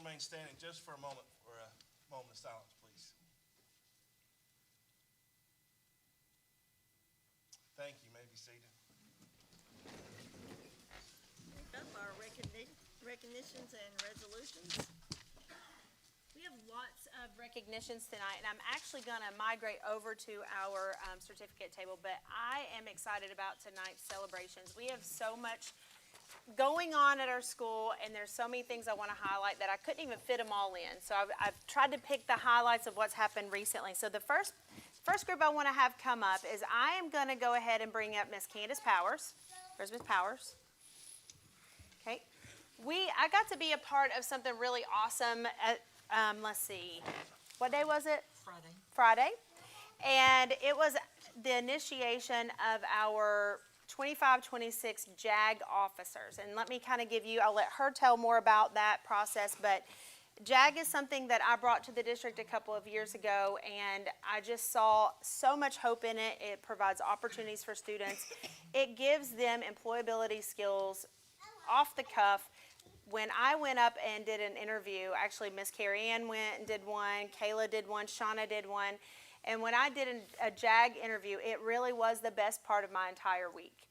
remain standing just for a moment of silence, please. Thank you. You may be seated. Up our recognitions and resolutions. We have lots of recognitions tonight, and I'm actually going to migrate over to our certificate table, but I am excited about tonight's celebrations. We have so much going on at our school, and there's so many things I want to highlight that I couldn't even fit them all in. So I've tried to pick the highlights of what's happened recently. So the first group I want to have come up is I am going to go ahead and bring up Miss Candace Powers. Where's Miss Powers? Okay. I got to be a part of something really awesome at, let's see, what day was it? Friday. And it was the initiation of our 25-26 JAG officers. And let me kind of I'll let her tell more about that process, but JAG is something that I brought to the district a couple of years ago, and I just saw so much hope in it. It provides opportunities for students. It gives them employability skills off the cuff. When I went up and did an interview, actually Miss Carrie Ann went and did one, Kayla did one, Shauna did one, and when I did a JAG interview, it really was the best part of my entire week.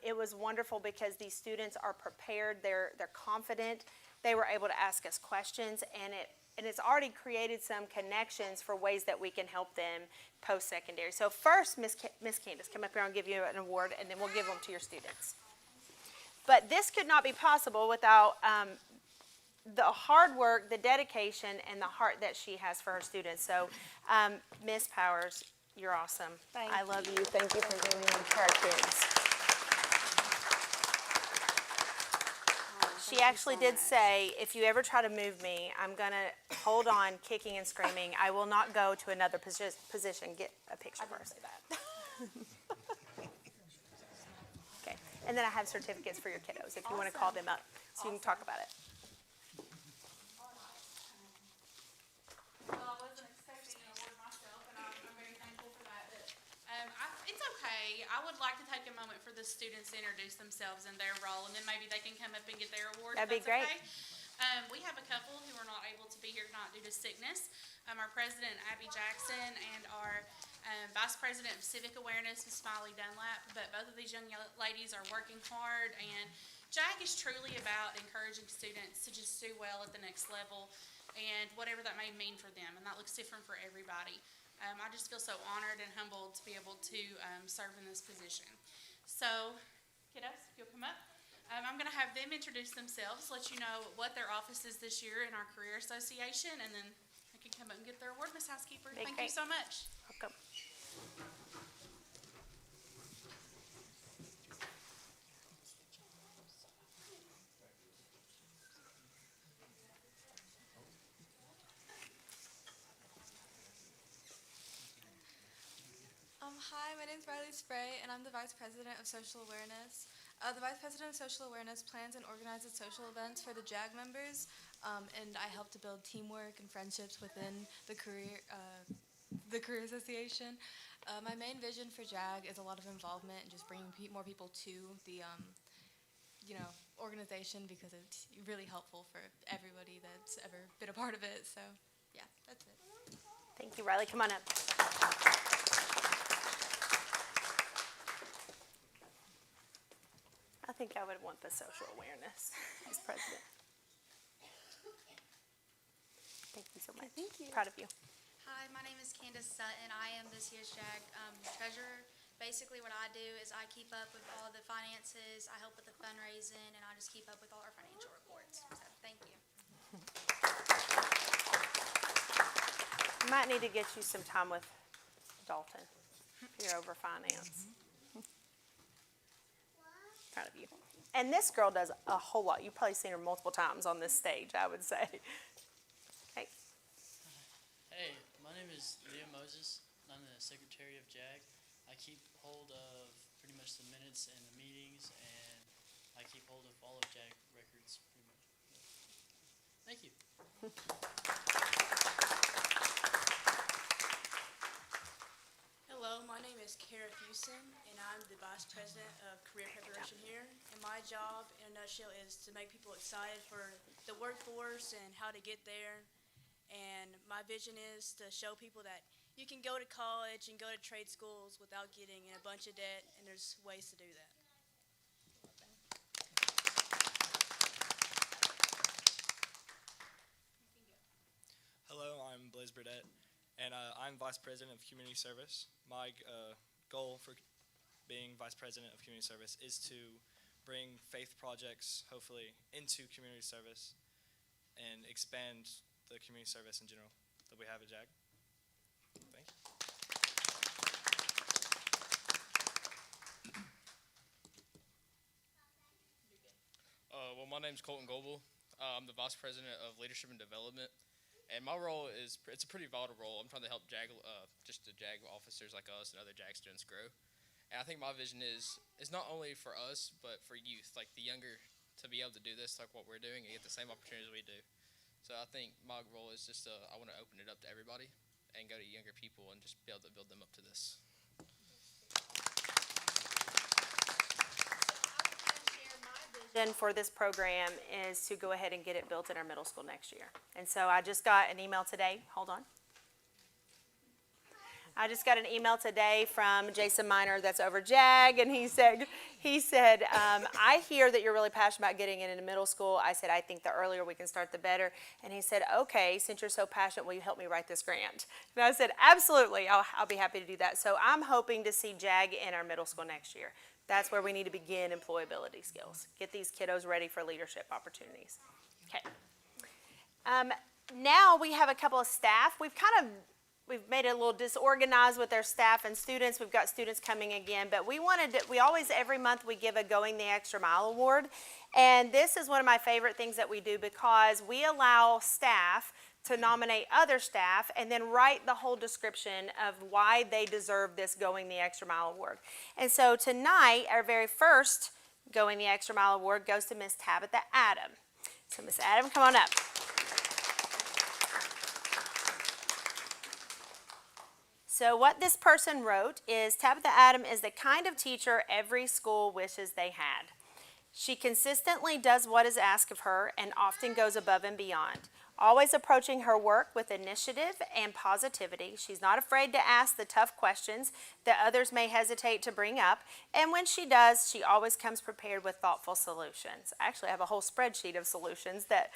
It was wonderful because these students are prepared, they're confident, they were able to ask us questions, and it's already created some connections for ways that we can help them post-secondary. So first, Miss Candace, come up here and I'll give you an award, and then we'll give them to your students. But this could not be possible without the hard work, the dedication, and the heart that she has for her students. So, Miss Powers, you're awesome. I love you. Thank you for doing it for our kids. She actually did say, if you ever try to move me, I'm going to hold on kicking and screaming. I will not go to another position. Get a picture first. Okay. And then I have certificates for your kiddos if you want to call them up so you can talk about it. Well, I wasn't expecting an award myself, and I'm very thankful for that. But it's okay. I would like to take a moment for the students to introduce themselves and their role, and then maybe they can come up and get their award. That'd be great. Okay. We have a couple who are not able to be here tonight due to sickness. Our president, Abby Jackson, and our vice president of civic awareness, Ms. Smiley Dunlap. But both of these young ladies are working hard, and JAG is truly about encouraging students to just do well at the next level, and whatever that may mean for them, and that looks different for everybody. I just feel so honored and humbled to be able to serve in this position. So, kiddos, if you'll come up. I'm going to have them introduce themselves, let you know what their office is this year in our Career Association, and then they can come up and get their award, Ms. Housekeeper. Thank you so much. Welcome. Hi, my name is Riley Spray, and I'm the Vice President of Social Awareness. The Vice President of Social Awareness plans and organizes social events for the JAG members, and I help to build teamwork and friendships within the Career Association. My main vision for JAG is a lot of involvement and just bringing more people to the organization, because it's really helpful for everybody that's ever been a part of it. So, yeah, that's it. Thank you, Riley. Come on up. I think I would want the social awareness as president. Thank you so much. Thank you. Proud of you. Hi, my name is Candace Sutton. I am this year's JAG treasurer. Basically what I do is I keep up with all the finances, I help with the fundraising, and I just keep up with all our financial reports. So thank you. Might need to get you some time with Dalton if you're over finance. Proud of you. And this girl does a whole lot. You've probably seen her multiple times on this stage, I would say. Okay. Hey, my name is Leah Moses. I'm the secretary of JAG. I keep hold of pretty much the minutes and the meetings, and I keep hold of all of JAG records pretty much. Thank you. Hello, Hello, my name is Kara Houston, and I'm the Vice President of Career Preparation here. And my job, in a nutshell, is to make people excited for the workforce and how to get there. And my vision is to show people that you can go to college and go to trade schools without getting in a bunch of debt, and there's ways to do that. Hello, I'm Blaise Burdett, and I'm Vice President of Community Service. My goal for being Vice President of Community Service is to bring faith projects, hopefully, into community service and expand the community service in general that we have at JAG. Thank you. Well, my name's Colton Goebel. I'm the Vice President of Leadership and Development. And my role is, it's a pretty vital role. I'm trying to help JAG, just the JAG officers like us and other JAG students grow. And I think my vision is not only for us, but for youth, like the younger, to be able to do this, like what we're doing, and get the same opportunities we do. So I think my role is just, I want to open it up to everybody and go to younger people and just be able to build them up to this. Vision for this program is to go ahead and get it built in our middle school next year. And so I just got an email today. Hold on. I just got an email today from Jason Miner that's over JAG, and he said, I hear that you're really passionate about getting it into middle school. I said, I think the earlier we can start, the better. And he said, okay, since you're so passionate, will you help me write this grant? And I said, absolutely, I'll be happy to do that. So I'm hoping to see JAG in our middle school next year. That's where we need to begin employability skills. Get these kiddos ready for leadership opportunities. Okay. Now we have a couple of staff. We've made it a little disorganized with our staff and students. We've got students coming again, but we always, every month, we give a Going the Extra Mile award. And this is one of my favorite things that we do because we allow staff to nominate other staff and then write the whole description of why they deserve this Going the Extra Mile award. And so tonight, our very first Going the Extra Mile award goes to Miss Tabitha Adam. So Miss Adam, come on up. So what this person wrote is, Tabitha Adam is the kind of teacher every school wishes they had. She consistently does what is asked of her and often goes above and beyond, always approaching her work with initiative and positivity. She's not afraid to ask the tough questions that others may hesitate to bring up, and when she does, she always comes prepared with thoughtful solutions. I actually have a whole spreadsheet of solutions that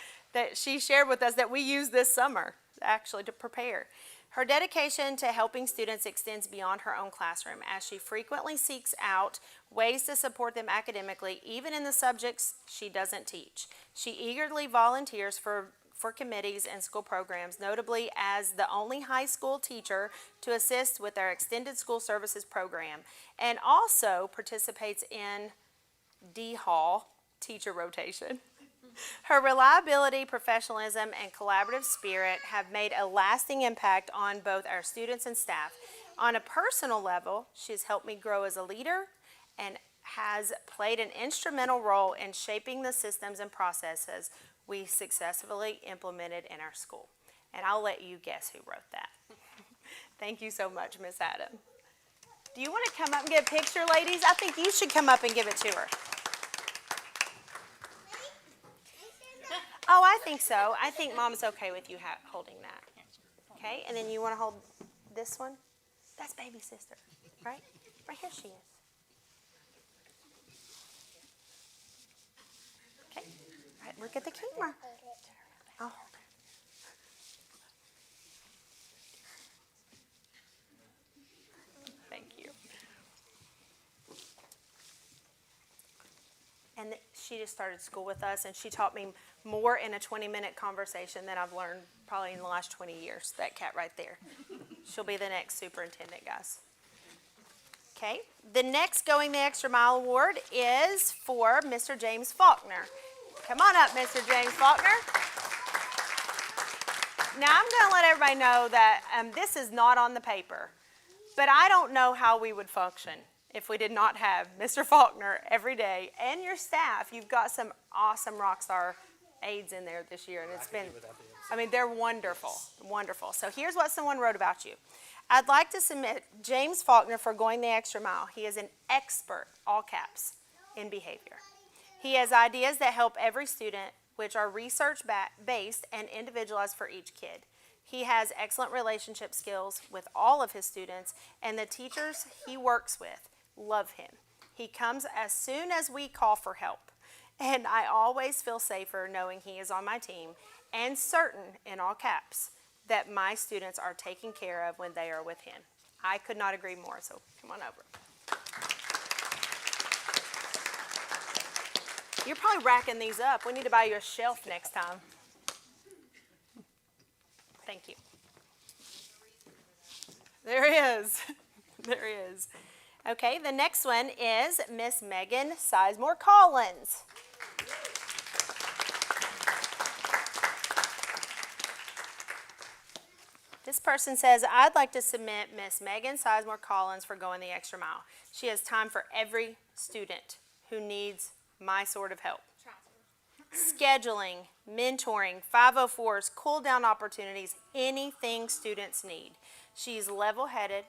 she shared with us that we used this summer, actually, to prepare. Her dedication to helping students extends beyond her own classroom as she frequently seeks out ways to support them academically, even in the subjects she doesn't teach. She eagerly volunteers for committees and school programs, notably as the only high school teacher to assist with our extended school services program, and also participates in D-Hall teacher rotation. Her reliability, professionalism, and collaborative spirit have made a lasting impact on both our students and staff. On a personal level, she's helped me grow as a leader and has played an instrumental role in shaping the systems and processes we successfully implemented in our school. And I'll let you guess who wrote that. Thank you so much, Miss Adam. Do you want to come up and get a picture, ladies? I think you should come up and give it to her. Oh, I think so. I think Mom's okay with you holding that. Okay, and then you want to hold this one? That's baby sister, right? Right here she is. Okay, right, look at the camera. I'll hold her. Thank you. And she just started school with us, and she taught me more in a 20-minute conversation than I've learned probably in the last 20 years. That cat right there. She'll be the next superintendent, guys. Okay, the next Going the Extra Mile award is for Mr. James Faulkner. Come on up, Mr. James Faulkner. Now, I'm going to let everybody know that this is not on the paper, but I don't know how we would function if we did not have Mr. Faulkner every day and your staff. You've got some awesome rock star aides in there this year, and it's been, I mean, they're wonderful, wonderful. So here's what someone wrote about you. I'd like to submit James Faulkner for going the extra mile. He is an expert, all caps, in behavior. He has ideas that help every student, which are research-based and individualized for each kid. He has excellent relationship skills with all of his students, and the teachers he works with love him. He comes as soon as we call for help, and I always feel safer knowing he is on my team and certain, in all caps, that my students are taken care of when they are with him. I could not agree more, so come on over. You're probably racking these up. We need to buy you a shelf next time. Thank you. There is. There is. Okay, the next one is Miss Megan Sizemore Collins. This person says, I'd like to submit Miss Megan Sizemore Collins for going the extra mile. She has time for every student who needs my sort of help. Scheduling, mentoring, 504s, cool down opportunities, anything students need. She's level-headed,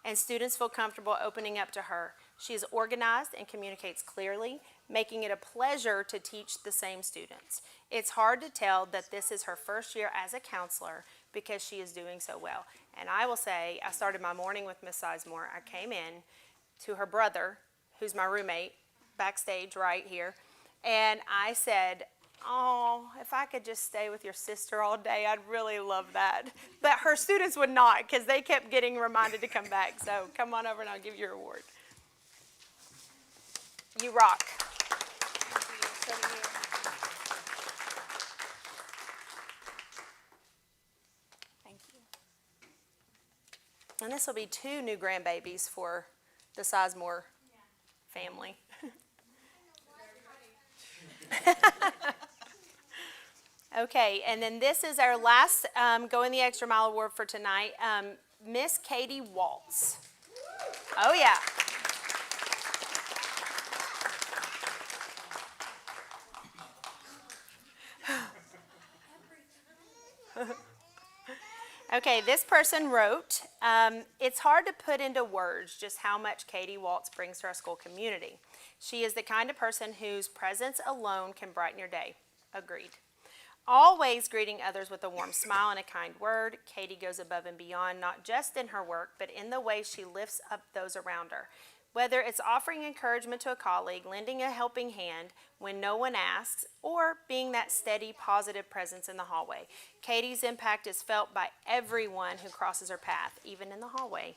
and students feel comfortable opening up to her. She is organized and communicates clearly, making it a pleasure to teach the same students. It's hard to tell that this is her first year as a counselor because she is doing so well. And I will say, I started my morning with Miss Sizemore. I came in to her brother, who's my roommate, backstage right here, and I said, oh, if I could just stay with your sister all day, I'd really love that. But her students would not, because they kept getting reminded to come back. So come on over and I'll give you your award. You rock. Thank you. And this will be 2 new grandbabies for the Sizemore family. Okay, and then this is our last Going the Extra Mile award for tonight, Miss Katie Waltz. Oh, yeah. Okay, this person wrote, it's hard to put into words just how much Katie Waltz brings to our school community. She is the kind of person whose presence alone can brighten your day. Agreed. Always greeting others with a warm smile and a kind word, Katie goes above and beyond, not just in her work, but in the way she lifts up those around her. Whether it's offering encouragement to a colleague, lending a helping hand when no one asks, or being that steady, positive presence in the hallway, Katie's impact is felt by everyone who crosses her path, even in the hallway.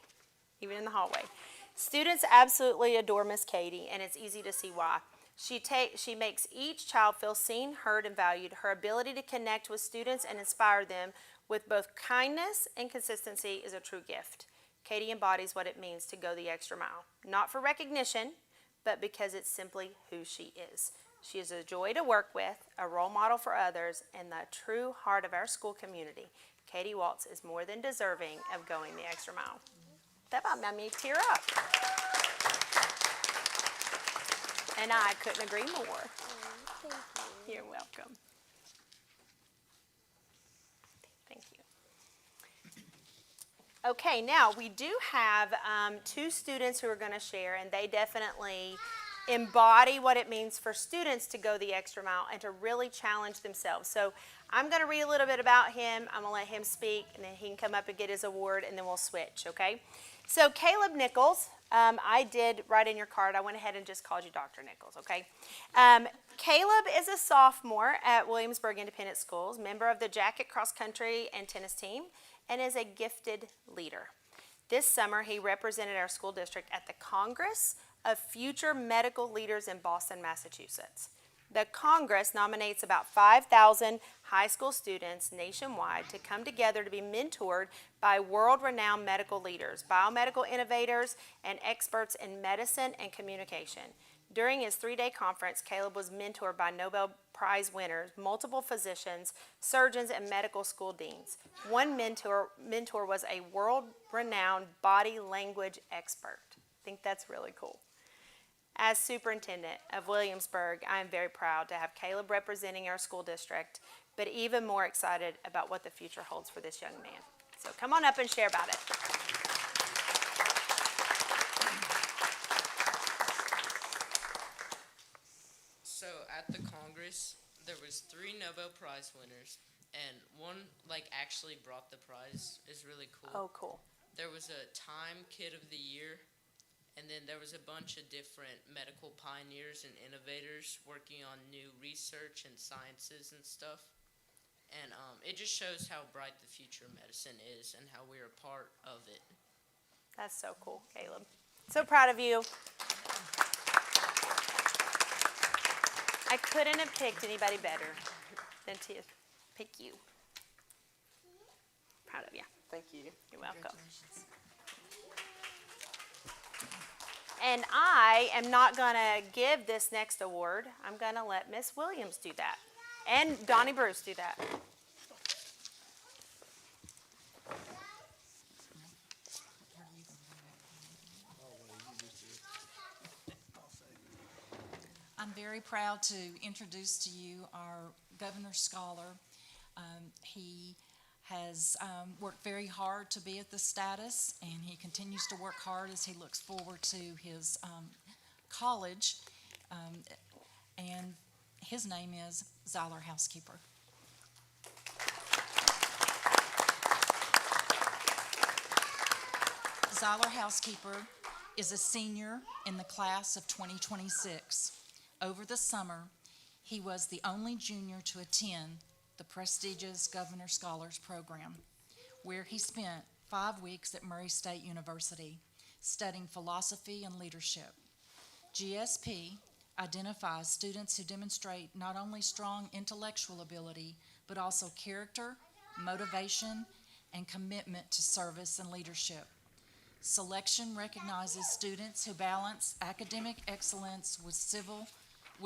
Students absolutely adore Miss Katie, and it's easy to see why. She makes each child feel seen, heard, and valued. Her ability to connect with students and inspire them with both kindness and consistency is a true gift. Katie embodies what it means to go the extra mile, not for recognition, but because it's simply who she is. She is a joy to work with, a role model for others, and the true heart of our school community. Katie Waltz is more than deserving of going the extra mile. That about made me tear up. And I couldn't agree more. Thank you. You're welcome. Thank you. Okay, now we do have 2 students who are going to share, and they definitely embody what it means for students to go the extra mile and to really challenge themselves. So I'm going to read a little bit about him. I'm going to let him speak, and then he can come up and get his award, and then we'll switch, okay? So Caleb Nichols, I did write in your card. I went ahead and just called you Dr. Nichols, okay? Caleb is a sophomore at Williamsburg Independent Schools, member of the Jacket cross country and tennis team, and is a gifted leader. This summer, he represented our school district at the Congress of Future Medical Leaders in Boston, Massachusetts. The Congress nominates about 5,000 high school students nationwide to come together to be mentored by world-renowned medical leaders, biomedical innovators, and experts in medicine and communication. During his 3-day conference, Caleb was mentored by Nobel Prize winners, multiple physicians, surgeons, and medical school deans. One mentor was a world-renowned body language expert. I think that's really cool. As superintendent of Williamsburg, I am very proud to have Caleb representing our school district, but even more excited about what the future holds for this young man. So come on up and share about it. was 3 Nobel Prize winners, and one like actually brought the prize. Is really cool. Oh, cool. There was a Time Kid of the Year, and then there was a bunch of different medical pioneers and innovators working on new research and sciences and stuff. And it just shows how bright the future of medicine is and how we're a part of it. That's so cool, Caleb. So proud of you. I couldn't have picked anybody better than to pick you. Proud of you. Thank you. You're welcome. And I am not going to give this next award. I'm going to let Miss Williams do that. And Donnie Bruce do that. I'm very proud to introduce to you our Governor's Scholar. He has worked very hard to be at this status, and he continues to work hard as he looks forward to his college. And his name is Zeiler Housekeeper. Zeiler Housekeeper is a senior in the class of 2026. Over the summer, he was the only junior to attend the prestigious Governor Scholars Program, where he spent 5 weeks at Murray State University studying philosophy and leadership. GSP identifies students who demonstrate not only strong intellectual ability, but also character, motivation, and commitment to service and leadership. Selection recognizes students who balance academic excellence with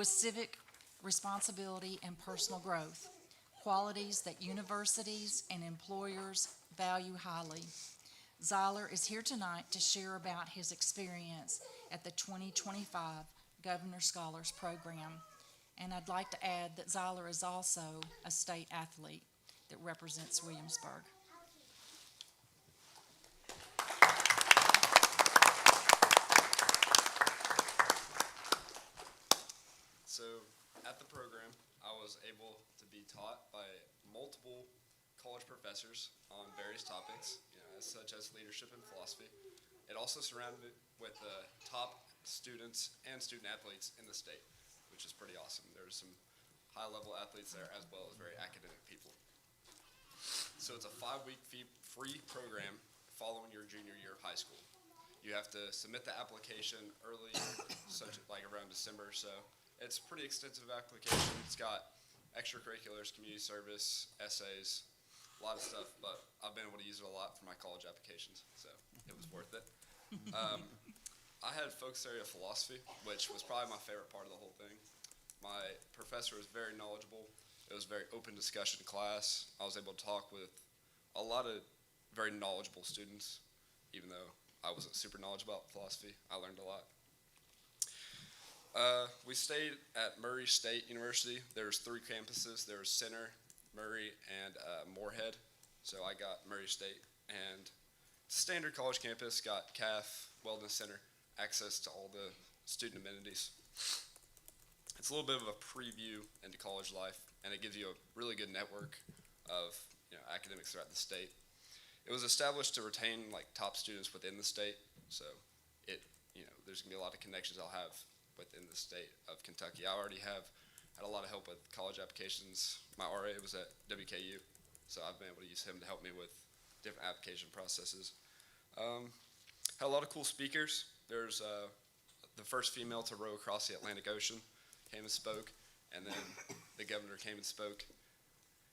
civic responsibility and personal growth, qualities that universities and employers value highly. Zeiler is here tonight to share about his experience at the 2025 Governor Scholars Program. And I'd like to add that Zeiler is also a state athlete that represents Williamsburg. So at the program, I was able to be taught by multiple college professors on various topics, such as leadership and philosophy. It also surrounded it with top students and student athletes in the state, which is pretty awesome. There's some high-level athletes there as well as very academic people. So it's a 5-week free program following your junior year of high school. You have to submit the application early, such like around December or so. It's a pretty extensive application. It's got extracurriculars, community service, essays, a lot of stuff, but I've been able to use it a lot for my college applications, so it was worth it. I had focus area philosophy, which was probably my favorite part of the whole thing. My professor was very knowledgeable. It was a very open discussion class. I was able to talk with a lot of very knowledgeable students, even though I wasn't super knowledgeable about philosophy. I learned a lot. We stayed at Murray State University. There's 3 campuses. There was Center, Murray, and Moorhead. So I got Murray State. And standard college campus, got CAF, Wellness Center, access to all the student amenities. It's a little bit of a preview into college life, and it gives you a really good network of academics throughout the state. It was established to retain top students within the state, so there's gonna be a lot of connections I'll have within the state of Kentucky. I already had a lot of help with college applications. My RA was at WKU, so I've been able to use him to help me with different application processes. Had a lot of cool speakers. There's the first female to row across the Atlantic Ocean came and spoke, and then the governor came and spoke.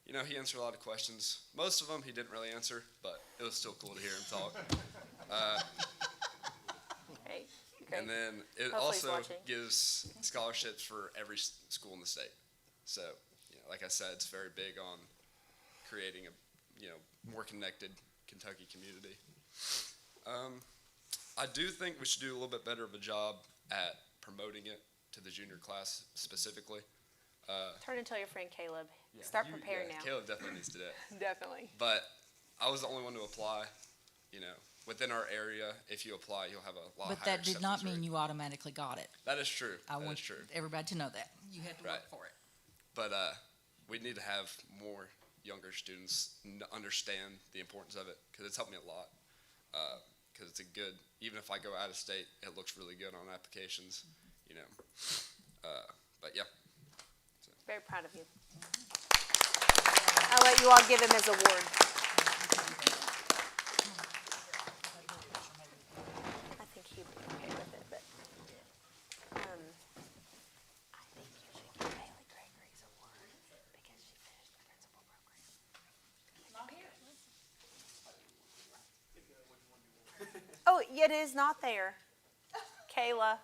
He answered a lot of questions. Most of them he didn't really answer, but it was still cool to hear him talk. Great. And then it also gives scholarships for every school in the state. So, like I said, it's very big on creating a, more connected Kentucky community. I do think we should do a little bit better of a job at promoting it to the junior class specifically. Turn and tell your friend Caleb. Start preparing now. Caleb definitely needs to do it. Definitely. But I was the only one to apply, Within our area, if you apply, you'll have a lot But higher that did not acceptance mean rate. you automatically got it. That is true. I That want is true. everybody to know that. You had to Right. work for it. But we need to have more younger students understand the importance of it, because it's helped me a lot. Because it's a good, even if I go out of state, it looks really good on applications, you know. But yeah. Very proud of you. I'll let you all give him his award. I think he'd be okay with it, but, I think you should give Bailey Gregory's award because she finished the principal program. Not here. Oh, it is not there. Kayla.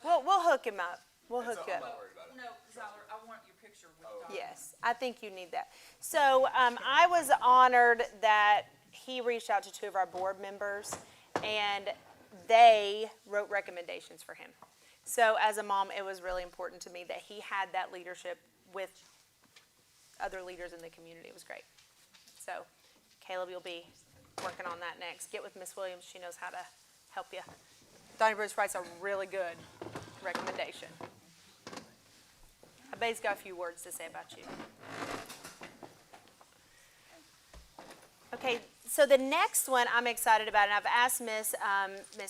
We'll hook him up. We'll hook you up. No, Zyler, I want your picture with Donna. Yes, I think you need that. So I was honored that he reached out to two of our board members, and they wrote recommendations for him. So as a mom, it was really important to me that he had that leadership with other leaders in the community. It was great. So Caleb, you'll be working on that next. Get with Miss Williams. She knows how to help you. Donnie Bruce writes a really good recommendation. I bet he's got a few words to say about you. Okay, so the next one I'm excited about, and I've asked Miss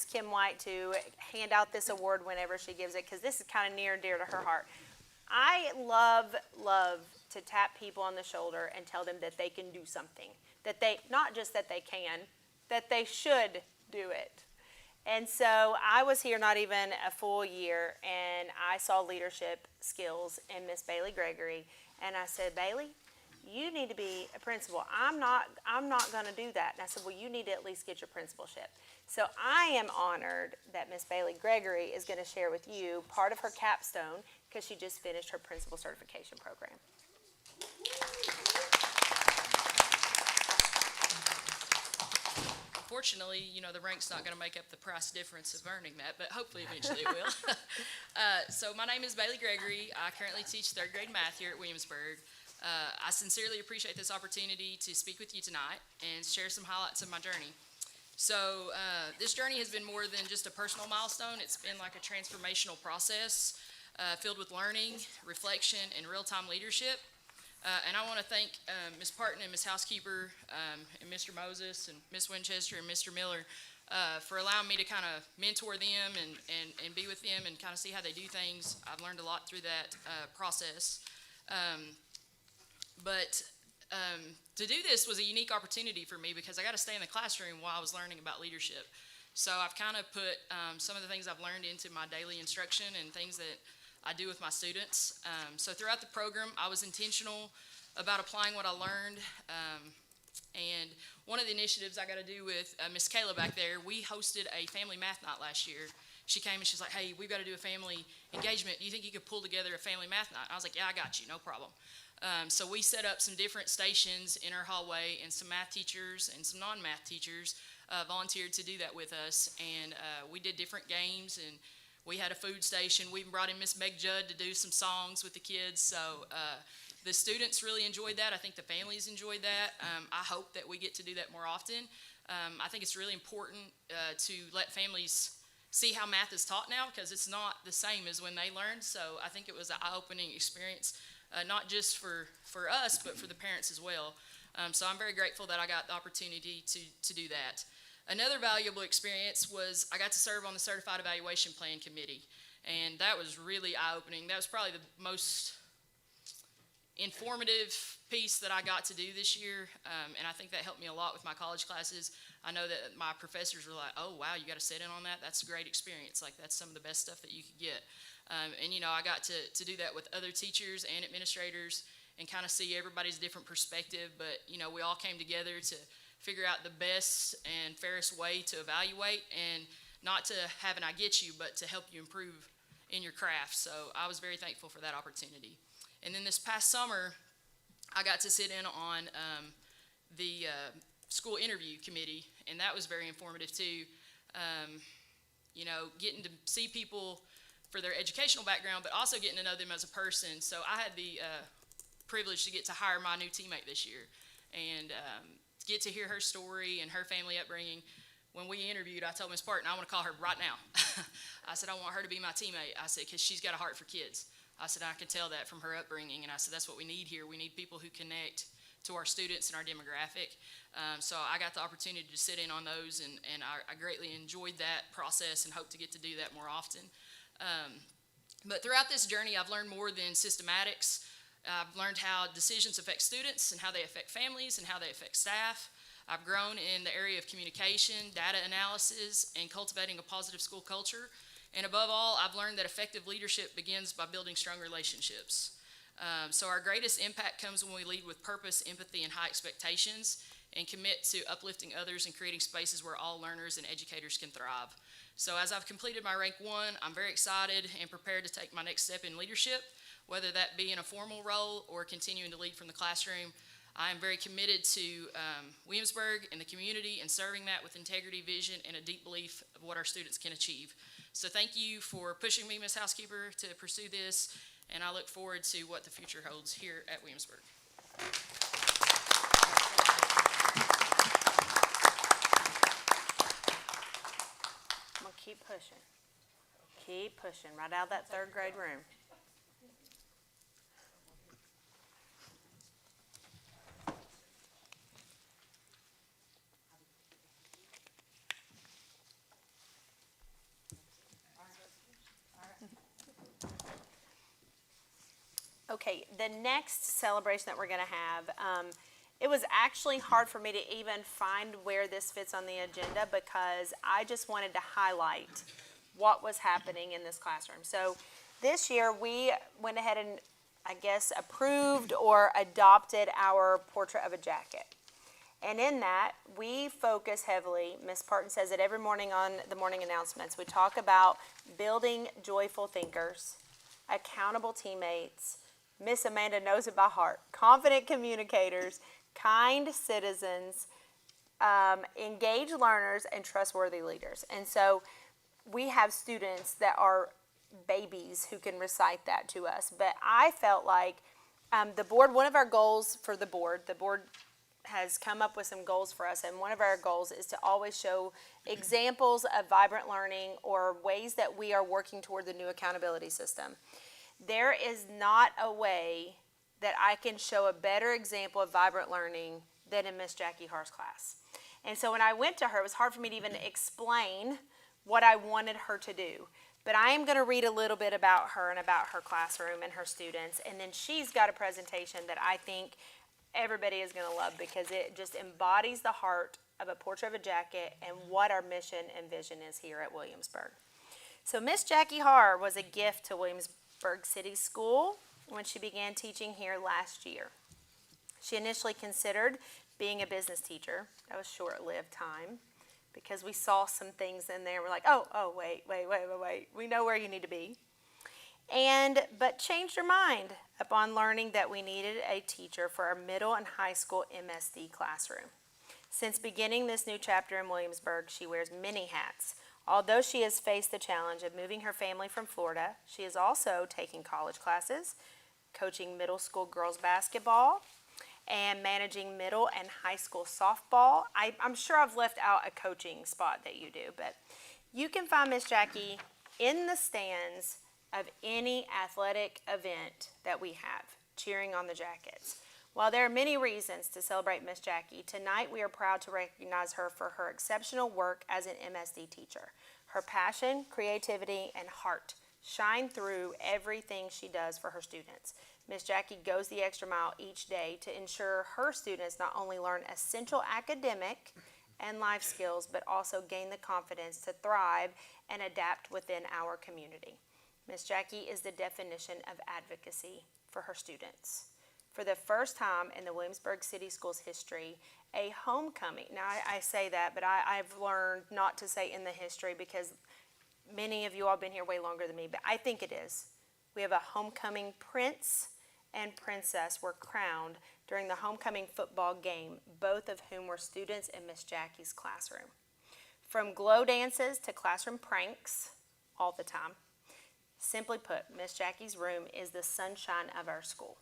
Kim White to hand out this award whenever she gives it, because this is kind of near and dear to her heart. I love to tap people on the shoulder and tell them that they can do something. That they, not just that they can, that they should do it. And so I was here not even a full year, and I saw leadership skills in Miss Bailey Gregory, and I said, Bailey, you need to be a principal. I'm not going to do that. And I said, well, you need to at least get your principalship. So I am honored that Miss Bailey Gregory is going to share with you part of her capstone, because she just finished her principal certification program. Unfortunately, the rank's not going to make up the price difference of earning that, but hopefully eventually it will. So my name is Bailey Gregory. I currently teach third grade math here at Williamsburg. I sincerely appreciate this opportunity to speak with you tonight and share some highlights of my journey. So this journey has been more than just a personal milestone. It's been like a transformational process filled with learning, reflection, and real-time leadership. And I want to thank Ms. Parton and Ms. Housekeeper and Mr. Moses and Ms. Winchester and Mr. Miller for allowing me to kind of mentor them and be with them and kind of see how they do things. I've learned a lot through that process. But to do this was a unique opportunity for me because I got to stay in the classroom while I was learning about leadership. So I've kind of put some of the things I've learned into my daily instruction and things that I do with my students. So throughout the program, I was intentional about applying what I learned. And one of the initiatives I got to do with Miss Kayla back there, we hosted a family math night last year. She came and she's like, hey, we've got to do a family engagement. Do you think you could pull together a family math night? I was like, yeah, I got you, no problem. So we set up some different stations in our hallway, and some math teachers and some non-math teachers volunteered to do that with us. And we did different games, and we had a food station. We even brought in Miss Meg Judd to do some songs with the kids. So the students really enjoyed that. I think the families enjoyed that. I hope that we get to do that more often. I think it's really important to let families see how math is taught now, because it's not the same as when they learned. So I think it was an eye-opening experience, not just for us, but for the parents as well. So I'm very grateful that I got the opportunity to do that. Another valuable experience was I got to serve on the Certified Evaluation Plan Committee, and that was really eye-opening. That was probably the most informative piece that I got to do this year, and I think that helped me a lot with my college classes. I know that my professors were like, oh, wow, you got to sit in on that? That's a great experience. Like, that's some of the best stuff that you could get. And, I got to do that with other teachers and administrators and kind of see everybody's different perspective, but, we all came together to figure out the best and fairest way to evaluate, and not to have an I get you, but to help you improve in your craft. So I was very thankful for that opportunity. And then this past summer, I got to sit in on the school interview committee, and that was very informative too. Getting to see people for their educational background, but also getting to know them as a person. So I had the privilege to get to hire my new teammate this year, and get to hear her story and her family upbringing. When we interviewed, I told Ms. Parton, I want to call her right now. I said, I want her to be my teammate. I said, because she's got a heart for kids. I said, I can tell that from her upbringing, and I said, that's what we need here. We need people who connect to our students and our demographic. So I got the opportunity to sit in on those, and I greatly enjoyed that process and hope to get to do that more often. But throughout this journey, I've learned more than systematics. I've learned how decisions affect students and how they affect families and how they affect staff. I've grown in the area of communication, data analysis, and cultivating a positive school culture. And above all, I've learned that effective leadership begins by building strong relationships. So our greatest impact comes when we lead with purpose, empathy, and high expectations, and commit to uplifting others and creating spaces where all learners and educators can thrive. So as I've completed my rank 1, I'm very excited and prepared to take my next step in leadership, whether that be in a formal role or continuing to lead from the classroom. I am very committed to Williamsburg and the community and serving that with integrity, vision, and a deep belief of what our students can achieve. So thank you for pushing me, Ms. Housekeeper, to pursue this, and I look forward to what the future holds here at Williamsburg. I'm gonna keep pushing. Keep pushing, right out of that 3rd grade room. Okay, the next celebration that we're going to have, it was actually hard for me to even find where this fits on the agenda because I just wanted to highlight what was happening in this classroom. So this year we went ahead and, I guess, approved or adopted our portrait of a jacket. And in that, we focus heavily, Ms. Parton says it every morning on the morning announcements, we talk about building joyful thinkers, accountable teammates, Miss Amanda knows it by heart, confident communicators, kind citizens, engaged learners, and trustworthy leaders. And so we have students that are babies who can recite that to us. But I felt like the board, one of our goals for the board has come up with some goals for us, and one of our goals is to always show examples of vibrant learning or ways that we are working toward the new accountability system. There is not a way that I can show a better example of vibrant learning than in Miss Jackie Harr's class. And so when I went to her, it was hard for me to even explain what I wanted her to do. But I am going to read a little bit about her and about her classroom and her students, and then she's got a presentation that I think everybody is going to love because it just embodies the heart of a portrait of a jacket and what our mission and vision is here at Williamsburg. So Miss Jackie Harr was a gift to Williamsburg City School when she began teaching here last year. She initially considered being a business teacher. That was short-lived time because we saw some things in there. We're like, oh, wait. We know where you need to be. But changed her mind upon learning that we needed a teacher for our middle and high school MSD classroom. Since beginning this new chapter in Williamsburg, she wears many hats. Although she has faced the challenge of moving her family from Florida, she is also taking college classes, coaching middle school girls basketball, and managing middle and high school softball. I'm sure I've left out a coaching spot that you do, but you can find Miss Jackie in the stands of any athletic event that we have, cheering on the Jackets. While there are many reasons to celebrate Miss Jackie, tonight we are proud to recognize her for her exceptional work as an MSD teacher. Her passion, creativity, and heart shine through everything she does for her students. Miss Jackie goes the extra mile each day to ensure her students not only learn essential academic and life skills, but also gain the confidence to thrive and adapt within our community. Miss Jackie is the definition of advocacy for her students. For the first time in the Williamsburg City Schools history, a homecoming. Now, I say that, but I've learned not to say in the history because many of you all have been here way longer than me, but I think it is. We have a homecoming prince and princess were crowned during the homecoming football game, both of whom were students in Miss Jackie's classroom. From glow dances to classroom pranks, all the time. Simply put, Miss Jackie's room is the sunshine of our school.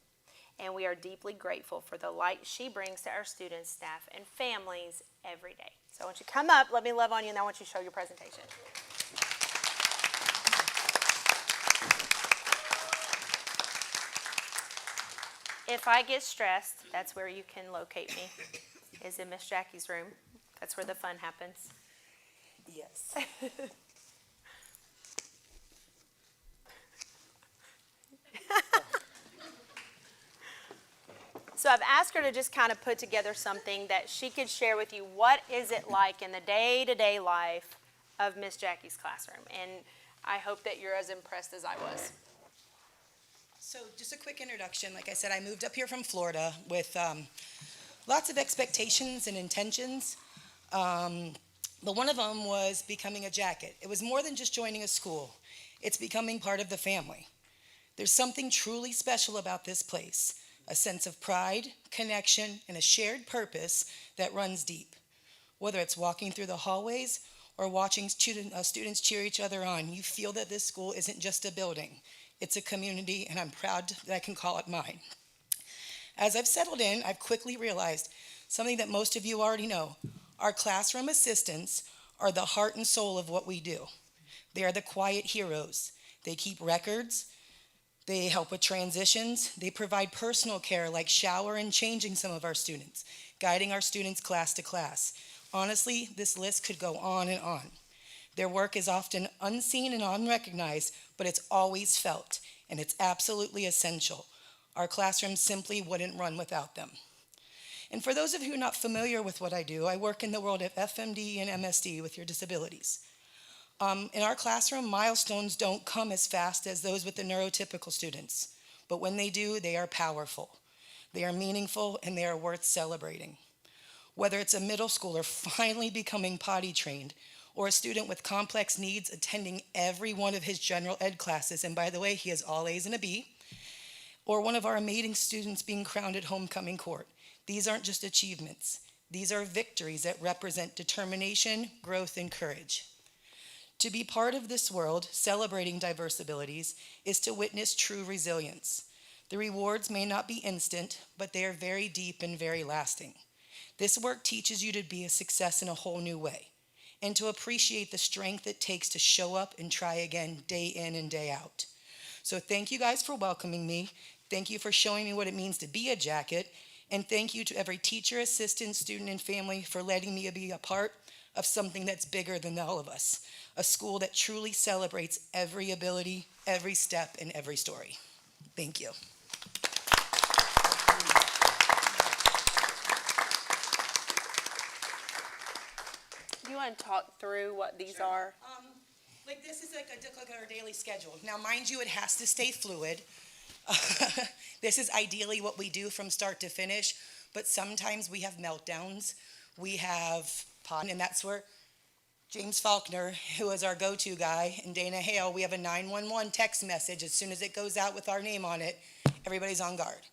And we are deeply grateful for the light she brings to our students, staff, and families every day. So I want you to come up, let me love on you, and I want you to show your presentation. if I get stressed, that's where you can locate me, is in Miss Jackie's room. That's where the fun happens. Yes. So I've asked her to just kind of put together something that she could share with you. What is it like in the day-to-day life of Miss Jackie's classroom? And I hope that you're as impressed as I was. So just a quick introduction. Like I said, I moved up here from Florida with lots of expectations and intentions. But one of them was becoming a jacket. It was more than just joining a school. It's becoming part of the family. There's something truly special about this place, a sense of pride, connection, and a shared purpose that runs deep. Whether it's walking through the hallways or watching students cheer each other on, you feel that this school isn't just a building. It's a community, and I'm proud that I can call it mine. As I've settled in, I've quickly realized something that most of you already know. Our classroom assistants are the heart and soul of what we do. They are the quiet heroes. They keep records. They help with transitions. They provide personal care like shower and changing some of our students, guiding our students class to class. Honestly, this list could go on and on. Their work is often unseen and unrecognized, but it's always felt, and it's absolutely essential. Our classroom simply wouldn't run without them. And for those of you who are not familiar with what I do, I work in the world of FMD and MSD with your disabilities. In our classroom, milestones don't come as fast as those with the neurotypical students, but when they do, they are powerful. They are meaningful, and they are worth celebrating. Whether it's a middle schooler finally becoming potty trained, or a student with complex needs attending every one of his general ed classes, and by the way, he has all A's and a B, or one of our amazing students being crowned at homecoming court. These aren't just achievements. These are victories that represent determination, growth, and courage. To be part of this world, celebrating diverse abilities, is to witness true resilience. The rewards may not be instant, but they are very deep and very lasting. This work teaches you to be a success in a whole new way, and to appreciate the strength it takes to show up and try again day in and day out. So thank you guys for welcoming me. Thank you for showing me what it means to be a jacket. And thank you to every teacher, assistant, student, and family for letting me be a part of something that's bigger than all of us. A school that truly celebrates every ability, every step, and every story. Thank you. Do you want to talk through what these are? Like this is like our daily schedule. Now, mind you, it has to stay fluid. This is ideally what we do from start to finish, but sometimes we have meltdowns. We have and that's where James Faulkner, who is our go-to guy, and Dana Hale, we have a 911 text message. As soon as it goes out with our name on it, everybody's on guard.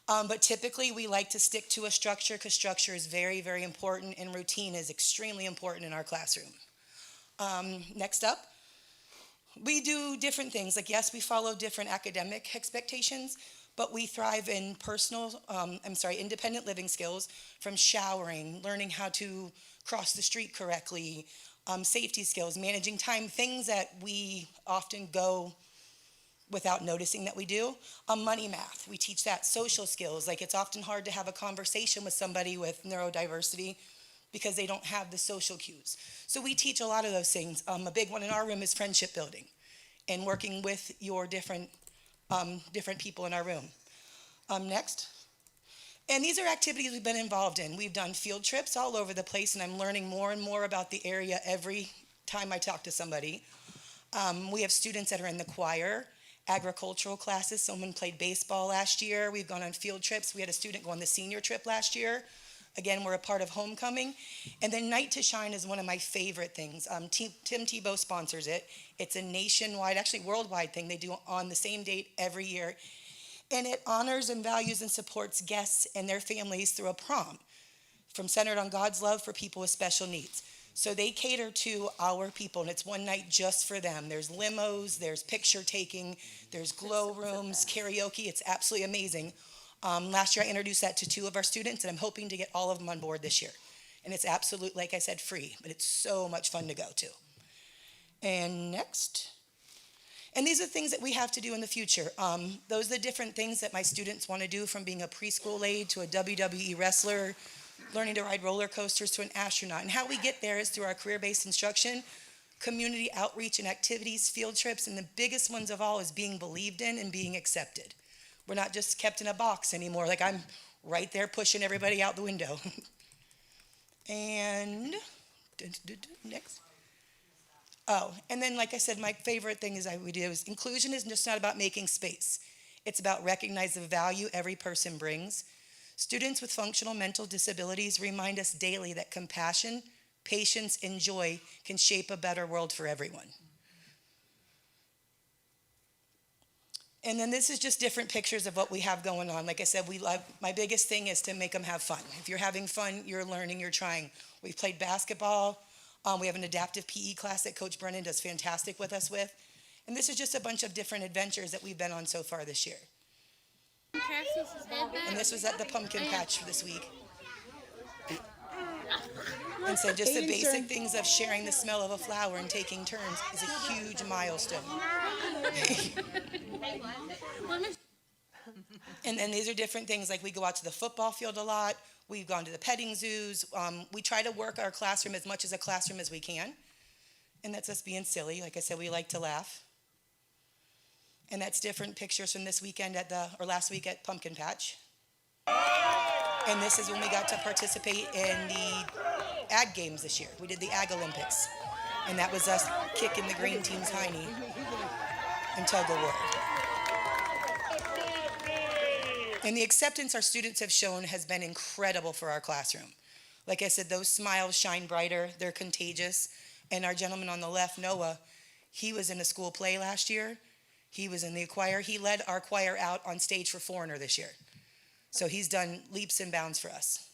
But typically, we like to stick to a structure because structure is very, very important, and routine is extremely important in our classroom. Next up, we do different things. Like, yes, we follow different academic expectations, but we thrive in independent living skills, from showering, learning how to cross the street correctly, safety skills, managing time, things that we often go without noticing that we do. Money math, we teach that. Social skills, like it's often hard to have a conversation with somebody with neurodiversity because they don't have the social cues. So we teach a lot of those things. A big one in our room is friendship building and working with your different people in our room. Next. And these are activities we've been involved in. We've done field trips all over the place, and I'm learning more and more about the area every time I talk to somebody. We have students that are in the choir, agricultural classes. Someone played baseball last year. We've gone on field trips. We had a student go on the senior trip last year. Again, we're a part of homecoming. And then Night to Shine is one of my favorite things. Tim Tebow sponsors it. It's a nationwide, actually worldwide thing they do on the same date every year. And it honors and values and supports guests and their families through a prom, centered on God's love for people with special needs. So they cater to our people, and it's one night just for them. There's limos, there's picture taking, there's glow rooms, karaoke. It's absolutely amazing. Last year I introduced that to 2 of our students, and I'm hoping to get all of them on board this year. And it's absolute, like I said, free, but it's so much fun to go to. And next. And these are things that we have to do in the future. Those are the different things that my students want to do, from being a preschool aide to a WWE wrestler, learning to ride roller coasters to an astronaut. And how we get there is through our career-based instruction, community outreach and activities, field trips, and the biggest ones of all is being believed in and being accepted. We're not just kept in a box anymore. Like, I'm right there pushing everybody out the window. And next. Oh, and then, like I said, my favorite thing we do is inclusion is just not about making space. It's about recognizing the value every person brings. Students with functional mental disabilities remind us daily that compassion, patience, and joy can shape a better world for everyone. And then this is just different pictures of what we have going on. Like I said, my biggest thing is to make them have fun. If you're having fun, you're learning, you're trying. We've played basketball. We have an adaptive PE class that Coach Brennan does fantastic with us with. And this is just a bunch of different adventures that we've been on so far this year. And this was at the pumpkin patch for this week. And so just the basic things of sharing the smell of a flower and taking turns is a huge milestone. And then these are different things, like we go out to the football field a lot. We've gone to the petting zoos. We try to work our classroom as much as a classroom as we can. And that's us being silly. Like I said, we like to laugh. And that's different pictures from this weekend last week at Pumpkin Patch. And this is when we got to participate in the Ag Games this year. We did the Ag Olympics. And that was us kicking the green team's hiney in tug of war. And the acceptance our students have shown has been incredible for our classroom. Like I said, those smiles shine brighter. They're contagious. And our gentleman on the left, Noah, he was in a school play last year. He was in the choir. He led our choir out on stage for Foreigner this year. So he's done leaps and bounds for us.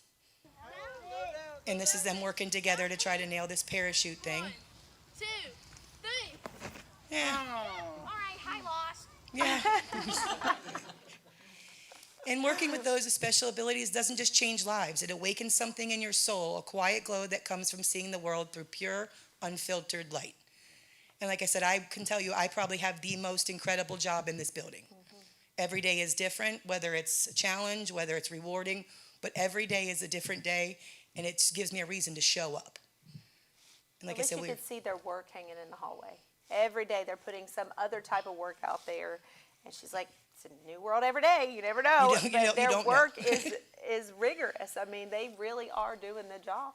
And this is them working together to try to nail this parachute thing. 1, 2, 3. Yeah. All right, hi, lost. Yeah. And working with those with special abilities doesn't just change lives. It awakens something in your soul, a quiet glow that comes from seeing the world through pure, unfiltered light. And like I said, I can tell you, I probably have the most incredible job in this building. Every day is different, whether it's a challenge, whether it's rewarding, but every day is a different day, and it gives me a reason to show up. And like I said, you could see their work hanging in the hallway. Every day they're putting some other type of work out there, and she's like, it's a new world every day. You never know. But their work is rigorous. I mean, they really are doing the job.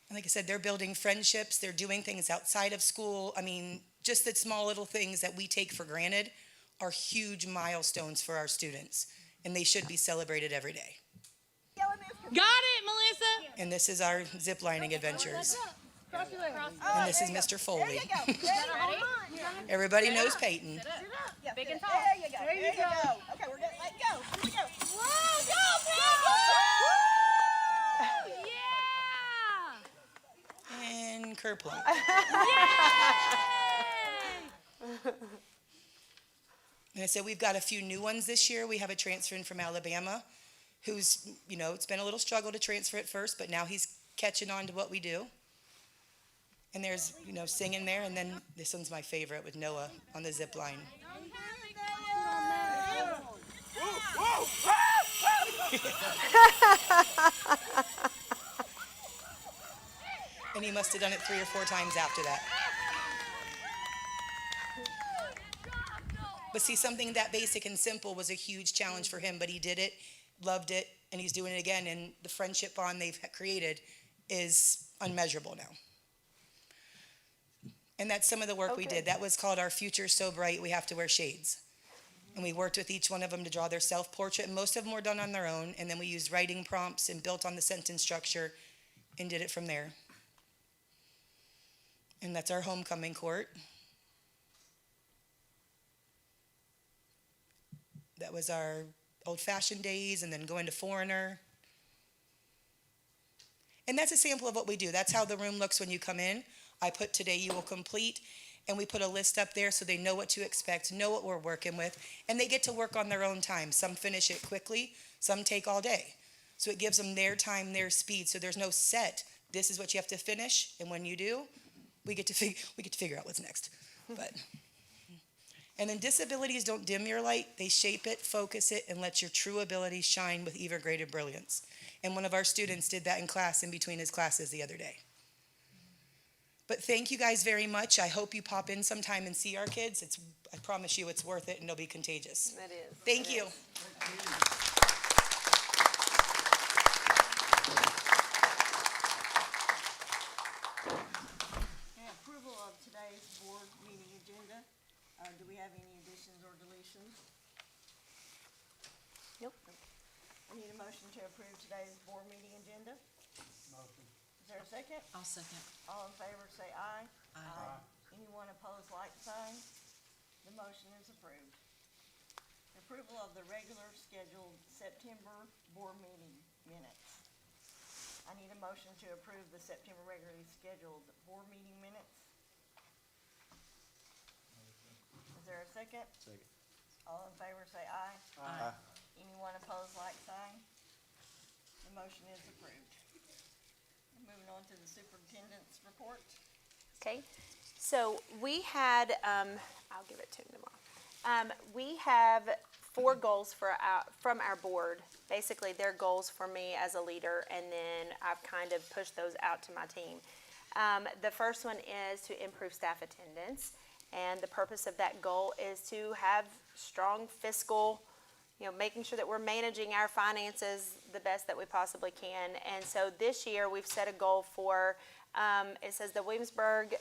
And like I said, they're building friendships. They're doing things outside of school. I mean, just the small little things that we take for granted are huge milestones for our students, and they should be celebrated every day. Got it, Melissa. And this is our zip lining adventures. And this is Mr. Foley. Everybody knows Peyton. Big and tall. There you go. Okay, we're gonna let go. Here we go. Whoa, go, Peyton! Yeah! And Kerplunk. And I said we've got a few new ones this year. We have a transfer in from Alabama who's, it's been a little struggle to transfer at first, but now he's catching on to what we do. And there's, singing there. And then this one's my favorite with Noah on the zip line. And he must have done it 3 or 4 times after that. But see, something that basic and simple was a huge challenge for him, but he did it, loved it, and he's doing it again. And the friendship bond they've created is unmeasurable now. And that's some of the work we did. That was called Our Future's So Bright, We Have to Wear Shades. And we worked with each one of them to draw their self-portrait, and most of them were done on their own. And then we used writing prompts and built on the sentence structure and did it from there. And that's our homecoming court. That was our old-fashioned days, and then going to Foreigner. And that's a sample of what we do. That's how the room looks when you come in. I put Today You Will Complete, and we put a list up there so they know what to expect, know what we're working with, and they get to work on their own time. Some finish it quickly, some take all day. So it gives them their time, their speed, so there's no set. This is what you have to finish, and when you do, we get to figure out what's next. And then disabilities don't dim your light, they shape it, focus it, and let your true abilities shine with even greater brilliance. And one of our students did that in class, in between his classes the other day. But thank you guys very much. I hope you pop in sometime and see our kids. I promise you it's worth it and it'll be contagious. It is. Thank you. Approval of today's board meeting agenda. Do we have any additions or deletions? Nope. I need a motion to approve today's board meeting agenda. Motion. Is there a second? I'll second. All in favor, say aye. Aye. Anyone opposed, like sign. The motion is approved. Approval of the regular scheduled September board meeting minutes. I need a motion to approve the September regularly scheduled board meeting minutes. Is there a second? Second. All in favor, say aye. Aye. Anyone opposed, like sign. The motion is approved. Moving on to the superintendent's report. Okay, so we had, I'll give it to him tomorrow. We have 4 goals from our board. Basically, they're goals for me as a leader, and then I've kind of pushed those out to my team. The first one is to improve staff attendance, and the purpose of that goal is to have strong fiscal, making sure that we're managing our finances the best that we possibly can. And so this year, we've set a goal for, it says the Williamsburg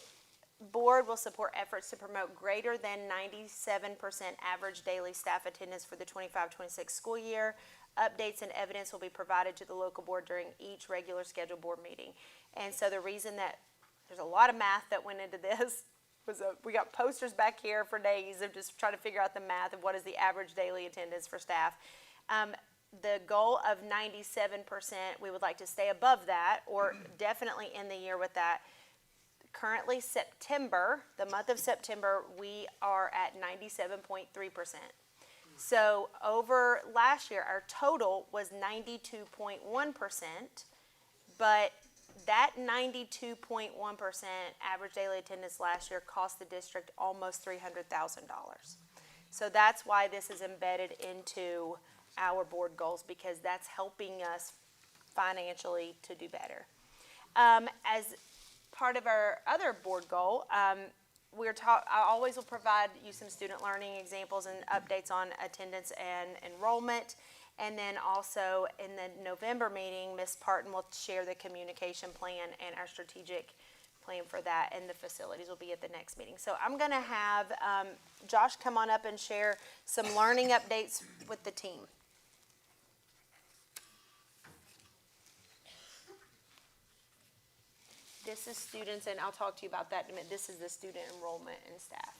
board will support efforts to promote greater than 97% average daily staff attendance for the 25-26 school year. Updates and evidence will be provided to the local board during each regular scheduled board meeting. And so the reason that there's a lot of math that went into this was we got posters back here for days of just trying to figure out the math of what is the average daily attendance for staff. The goal of 97%, we would like to stay above that, or definitely end the year with that. Currently, September, the month of September, we are at 97.3%. So over last year, our total was 92.1%, but that 92.1% average daily attendance last year cost the district almost $300,000. So that's why this is embedded into our board goals, because that's helping us financially to do better. As part of our other board goal, I always will provide you some student learning examples and updates on attendance and enrollment. And then also in the November meeting, Ms. Parton will share the communication plan and our strategic plan for that, and the facilities will be at the next meeting. So I'm going to have Josh come on up and share some learning updates with the team. This is students, and I'll talk to you about that in a minute. This is the student enrollment and staff.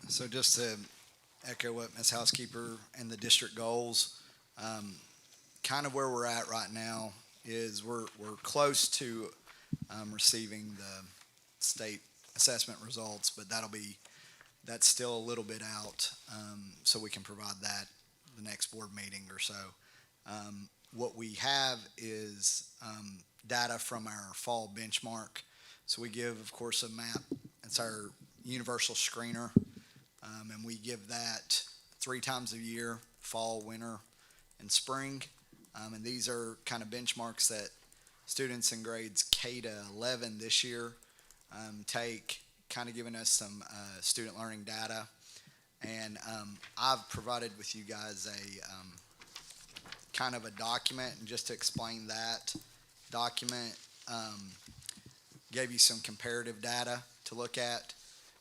So just to echo what Ms. Housekeeper and the district goals, kind of where we're at right now is we're close to receiving the state assessment results, but that's still a little bit out, so we can provide that the next board meeting or so. What we have is data from our fall benchmark. So we give, of course, a map. It's our universal screener, and we give that 3 times a year, fall, winter, and spring. And these are kind of benchmarks that students in grades K to 11 this year take, kind of giving us some student learning data. And I've provided with you guys a kind of a document, and just to explain that document, gave you some comparative data to look at.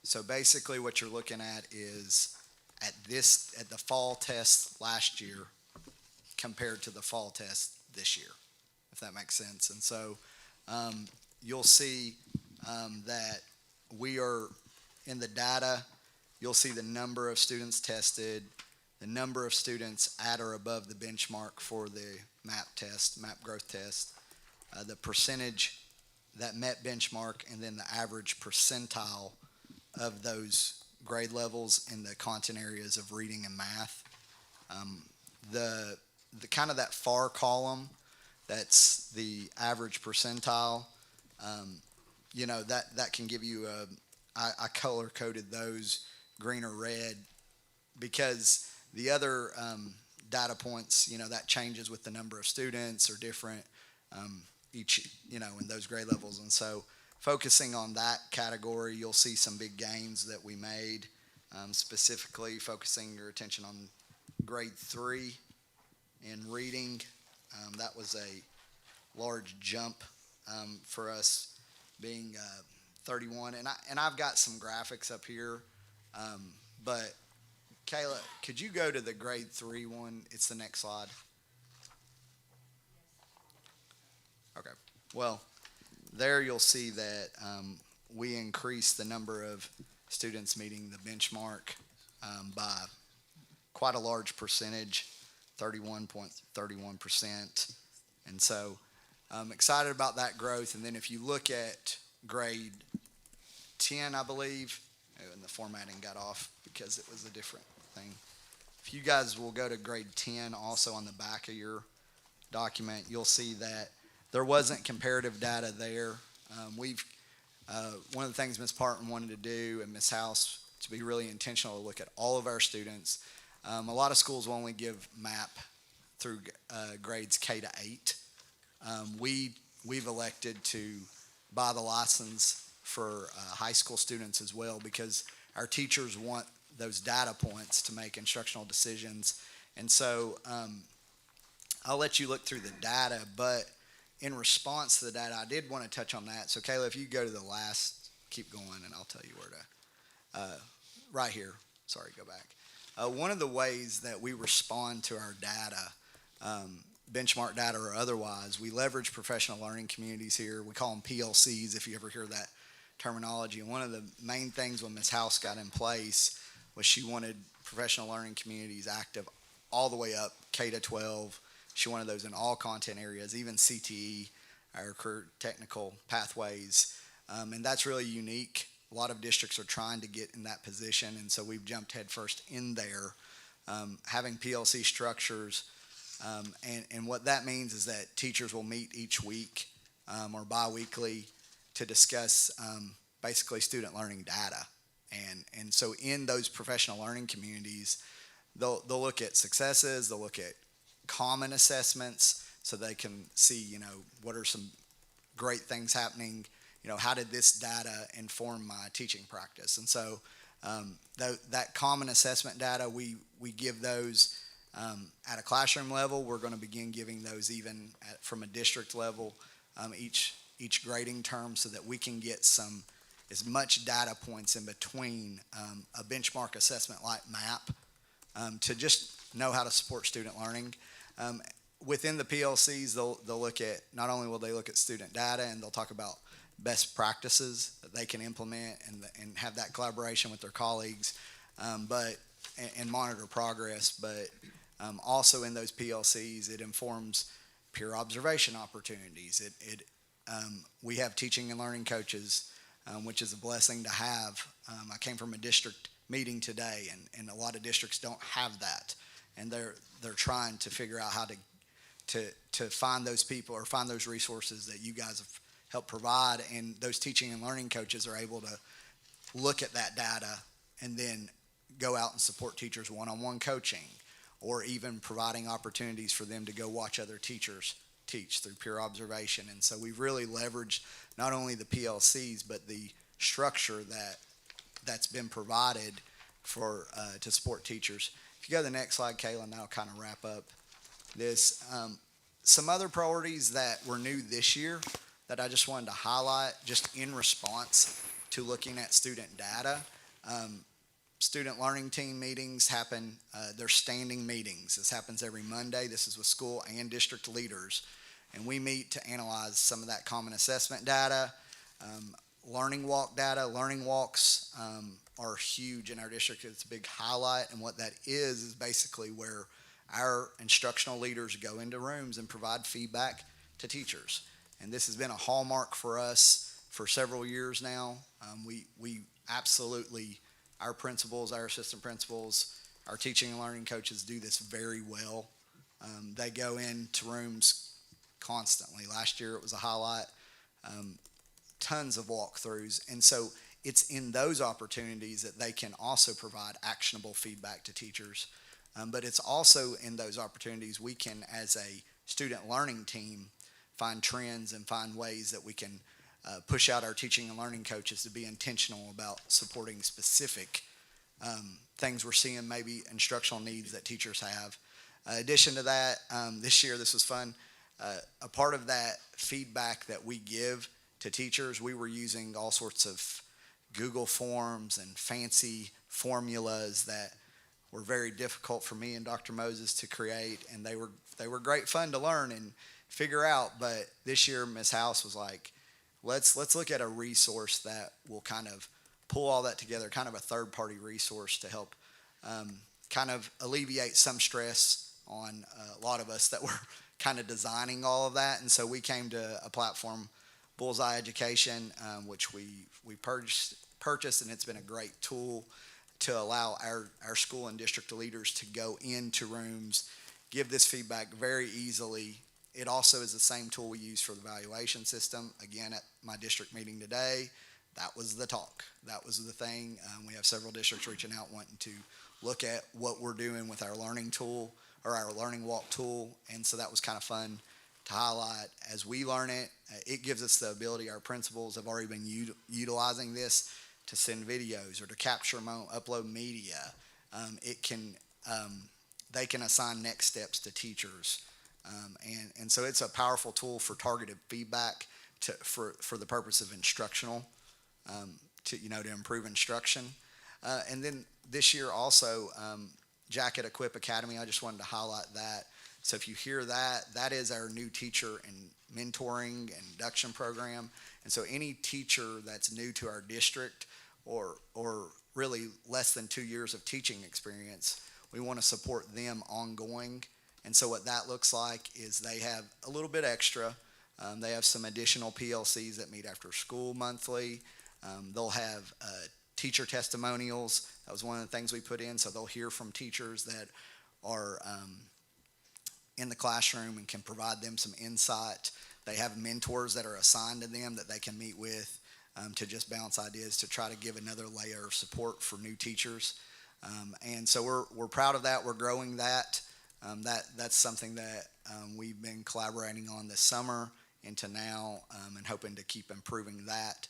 So basically what you're looking at is at the fall test last year compared to the fall test this year, if that makes sense. And so you'll see that we are in the data, you'll see the number of students tested, the number of students at or above the benchmark for the MAP test, MAP growth test, the percentage that met benchmark, and then the average percentile of those grade levels in the content areas of reading and math. The kind of that far column that's the average percentile. You know, that can give you I color coded those green or red because the other data points, you know, that changes with the number of students or different each, you know, in those grade levels. And so focusing on that category, you'll see some big gains that we made, specifically focusing your attention on grade 3 in reading. That was a large jump for us being 31. And I've got some graphics up here, but Kayla, could you go to the grade 3 one? It's the next slide. Okay. Well, there you'll see that we increased the number of students meeting the benchmark by quite a large percentage, 31.31%. And so I'm excited about that growth. And then if you look at grade 10, I believe, and the formatting got off because it was a different thing. If you guys will go to grade 10, also on the back of your document, you'll see that there wasn't comparative data there. One of the things Ms. Parton wanted to do and Ms. House to be really intentional to look at all of our students. A lot of schools will only give MAP through grades K to 8. We've elected to buy the license for high school students as well because our teachers want those data points to make instructional decisions. And so I'll let you look through the data, but in response to the data, I did want to touch on that. So Kayla, if you go to the last, keep going and I'll tell you where to, right here, sorry, go back. One of the ways that we respond to our data, benchmark data or otherwise, we leverage professional learning communities here. We call them PLCs if you ever hear that terminology. And one of the main things when Ms. House got in place was she wanted professional learning communities active all the way up K to 12. She wanted those in all content areas, even CTE, our career technical pathways. And that's really unique. A lot of districts are trying to get in that position, and so we've jumped headfirst in there. Having PLC structures, and what that means is that teachers will meet each week or bi-weekly to discuss basically student learning data. And so in those professional learning communities, they'll look at successes, they'll look at common assessments so they can see, you know, what are some great things happening, you know, how did this data inform my teaching practice? And so that common assessment data, we give those at a classroom level. We're going to begin giving those even from a district level each grading term so that we can get as much data points in between a benchmark assessment like MAP to just know how to support student learning. Within the PLCs, they'll look at, not only will they look at student data and they'll talk about best practices that they can implement and have that collaboration with their colleagues, and monitor progress. But also in those PLCs, it informs peer observation opportunities. We have teaching and learning coaches, which is a blessing to have. I came from a district meeting today, and a lot of districts don't have that, and they're trying to figure out how to find those people or find those resources that you guys have helped provide, and those teaching and learning coaches are able to look at that data and then go out and support teachers one-on-one coaching, or even providing opportunities for them to go watch other teachers teach through peer observation. And so we've really leveraged not only the PLCs, but the structure that's been provided for to support teachers. If you go to the next slide, Kayla, and that'll kind of wrap up this. Some other priorities that were new this year that I just wanted to highlight just in response to looking at student data. Student learning team meetings happen, they're standing meetings. This happens every Monday. This is with school and district leaders. And we meet to analyze some of that common assessment data, learning walk data. Learning walks are huge in our district. It's a big highlight. And what that is basically where our instructional leaders go into rooms and provide feedback to teachers. And this has been a hallmark for us for several years now. We absolutely, our principals, our assistant principals, our teaching and learning coaches do this very well. They go into rooms constantly. Last year it was a highlight, tons of walkthroughs. And so it's in those opportunities that they can also provide actionable feedback to teachers. But it's also in those opportunities we can, as a student learning team, find trends and find ways that we can push out our teaching and learning coaches to be intentional about supporting specific things we're seeing, maybe instructional needs that teachers have. Addition to that, this year, this was fun. A part of that feedback that we give to teachers, we were using all sorts of Google Forms and fancy formulas that were very difficult for me and Dr. Moses to create, and they were great fun to learn and figure out. But this year, Ms. House was like, let's look at a resource that will kind of pull all that together, kind of a third-party resource to help kind of alleviate some stress on a lot of us that were kind of designing all of that. And so we came to a platform, Bullseye Education, which we purchased, and it's been a great tool to allow our school and district leaders to go into rooms, give this feedback very easily. It also is the same tool we use for the evaluation system. Again, at my district meeting today, that was the talk. That was the thing. We have several districts reaching out wanting to look at what we're doing with our learning tool or our learning walk tool. And so that was kind of fun to highlight. As we learn it, it gives us the ability, our principals have already been utilizing this to send videos or to capture, upload media. They can assign next steps to teachers. And so it's a powerful tool for targeted feedback for the purpose of instructional, to improve instruction. And then this year also, Jacket Equip Academy, I just wanted to highlight that. So if you hear that, that is our new teacher and mentoring and induction program. And so any teacher that's new to our district or really less than 2 years of teaching experience, we want to support them ongoing. And so what that looks like is they have a little bit extra. They have some additional PLCs that meet after school monthly. They'll have teacher testimonials. That was one of the things we put in. So they'll hear from teachers that are in the classroom and can provide them some insight. They have mentors that are assigned to them that they can meet with to just bounce ideas, to try to give another layer of support for new teachers. And so we're proud of that. We're growing that. That's something that we've been collaborating on this summer into now, and hoping to keep improving that.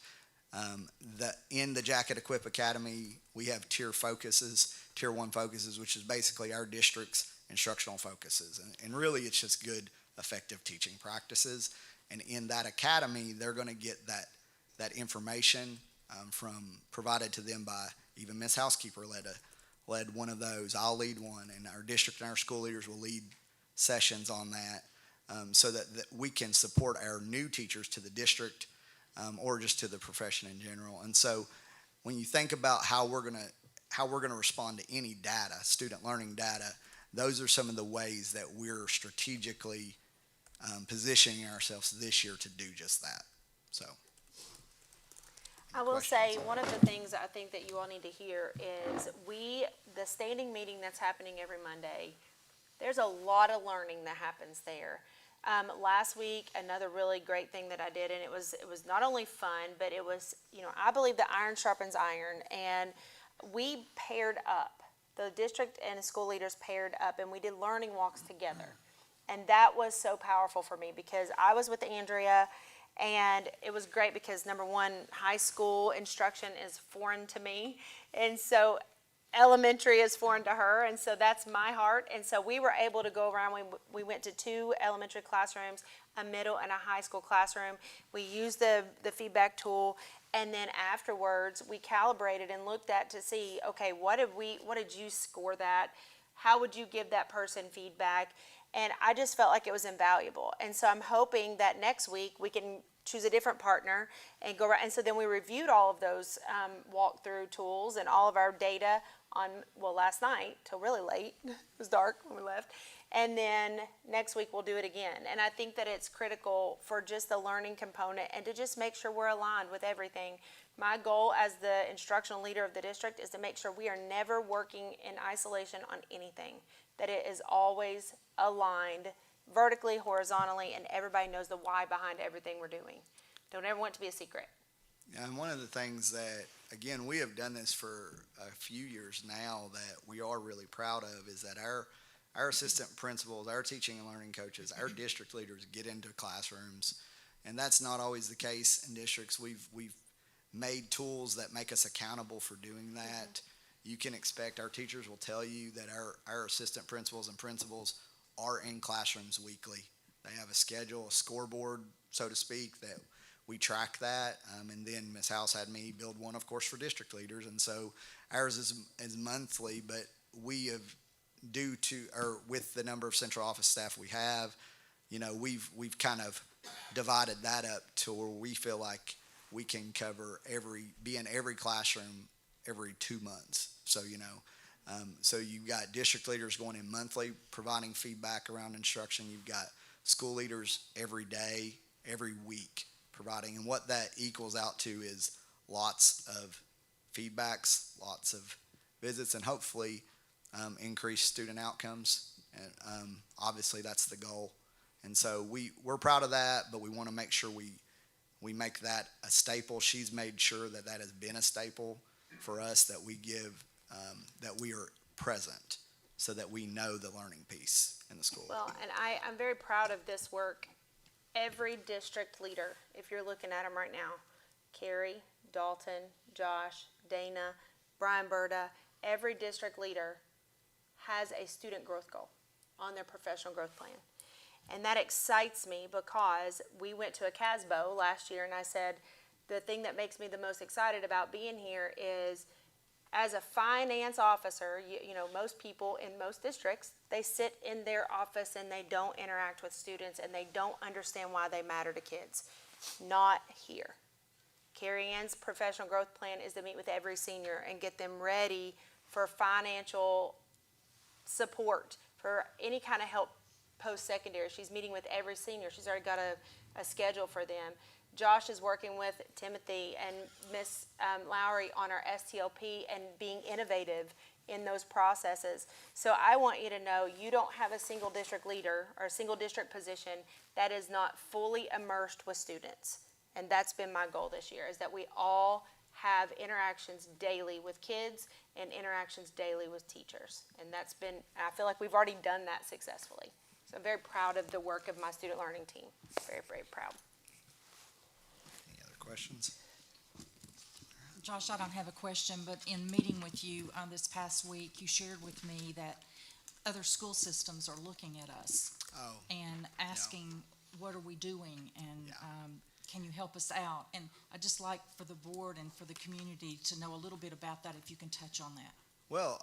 In the Jacket Equip Academy, we have tier 1 focuses, which is basically our district's instructional focuses. And really, it's just good, effective teaching practices. And in that academy, they're going to get that information provided to them by even Ms. Housekeeper led one of those. I'll lead one, and our district and our school leaders will lead sessions on that, so that we can support our new teachers to the district, or just to the profession in general. And so when you think about how we're gonna respond to any data, student learning data, those are some of the ways that we're strategically positioning ourselves this year to do just that. So. I will say, one of the things I think that you all need to hear is the standing meeting that's happening every Monday, there's a lot of learning that happens there. Last week, another really great thing that I did, and it was not only fun, but it was, I believe that iron sharpens iron, and we paired up. The district and school leaders paired up, and we did learning walks together. And that was so powerful for me, because I was with Andrea, and it was great because, number one, high school instruction is foreign to me, and so elementary is foreign to her, and so that's my heart. And so we were able to go around. We went to 2 elementary classrooms, a middle and a high school classroom. We used the feedback tool, and then afterwards we calibrated and looked at to see, okay, what did you score that? How would you give that person feedback? And I just felt like it was invaluable. And so I'm hoping that next week we can choose a different partner and go around. And so then we reviewed all of those walkthrough tools and all of our data last night till really late. It was dark when we left. And then next week we'll do it again. And I think that it's critical for just the learning component and to just make sure we're aligned with everything. My goal as the instructional leader of the district is to make sure we are never working in isolation on anything, that it is always aligned vertically, horizontally, and everybody knows the why behind everything we're doing. Don't ever want it to be a secret. And one of the things that, again, we have done this for a few years now that we are really proud of is that our assistant principals, our teaching and learning coaches, our district leaders get into classrooms. And that's not always the case in districts. We've made tools that make us accountable for doing that. You can expect, our teachers will tell you that our assistant principals and principals are in classrooms weekly. They have a schedule, a scoreboard, so to speak, that we track that. And then Ms. House had me build one, of course, for district leaders. And so ours is monthly, but we have, with the number of central office staff we have, we've kind of divided that up to where we feel like we can cover be in every classroom every 2 months. So, so you've got district leaders going in monthly, providing feedback around instruction. You've got school leaders every day, every week providing. And what that equals out to is lots of feedbacks, lots of visits, and hopefully increased student outcomes. And obviously that's the goal. And so we're proud of that, but we want to make sure we make that a staple. She's made sure that has been a staple for us, that we give, that we are present so that we know the learning piece in the school. Well, and I'm very proud of this work. Every district leader, if you're looking at them right now, Carrie, Dalton, Josh, Dana, Brian Berta, every district leader has a student growth goal on their professional growth plan. And that excites me because we went to a CASBO last year and I said, the thing that makes me the most excited about being here is as a finance officer, you know, most people in most districts, they sit in their office and they don't interact with students and they don't understand why they matter to kids. Not here. Carrie Ann's professional growth plan is to meet with every senior and get them ready for financial support, for any kind of help post-secondary. She's meeting with every senior. She's already got a schedule for them. Josh is working with Timothy and Miss Lowry on our STLP and being innovative in those processes. So I want you to know you don't have a single district leader or a single district position that is not fully immersed with students. And that's been my goal this year, is that we all have interactions daily with kids and interactions daily with teachers. And that's been, I feel like we've already done that successfully. So I'm very proud of the work of my student learning team. Very, very proud. Any other questions? Josh, I don't have a question, but in meeting with you this past week, you shared with me that other school systems are looking at us and asking, what are we doing, and can you help us out? And I'd just like for the board and for the community to know a little bit about that, if you can touch on that. Well,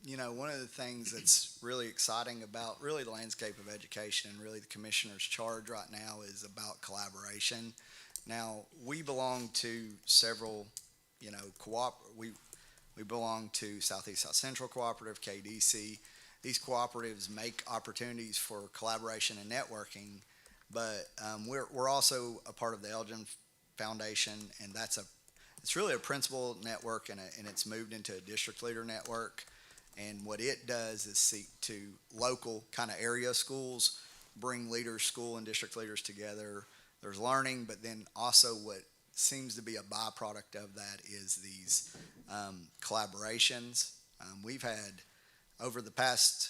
you know, one of the things that's really exciting about really the landscape of education and really the commissioner's charge right now is about collaboration. Now, we belong to several, you know, we belong to Southeast South Central Cooperative, KDC. These cooperatives make opportunities for collaboration and networking, but we're also a part of the Elgin Foundation, and it's really a principal network, and it's moved into a district leader network. And what it does is seek to local kind of area schools, bring leaders, school and district leaders together. There's learning, but then also what seems to be a byproduct of that is these collaborations. We've had, over the past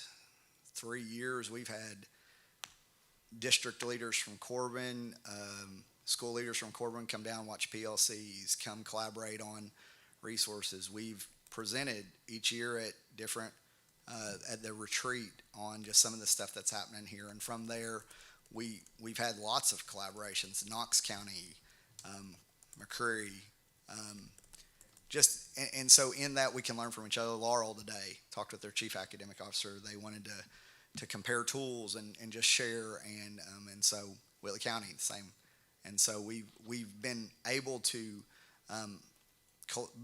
3 years, we've had district leaders from Corbin, school leaders from Corbin come down, watch PLCs, come collaborate on resources. We've presented each year at different, at the retreat on just some of the stuff that's happening here. And from there, we've had lots of collaborations, Knox County, McCreary, and so in that we can learn from each other. Laurel today talked with their chief academic officer. They wanted to compare tools and just share, and so Whitley County the same. And so we've been able to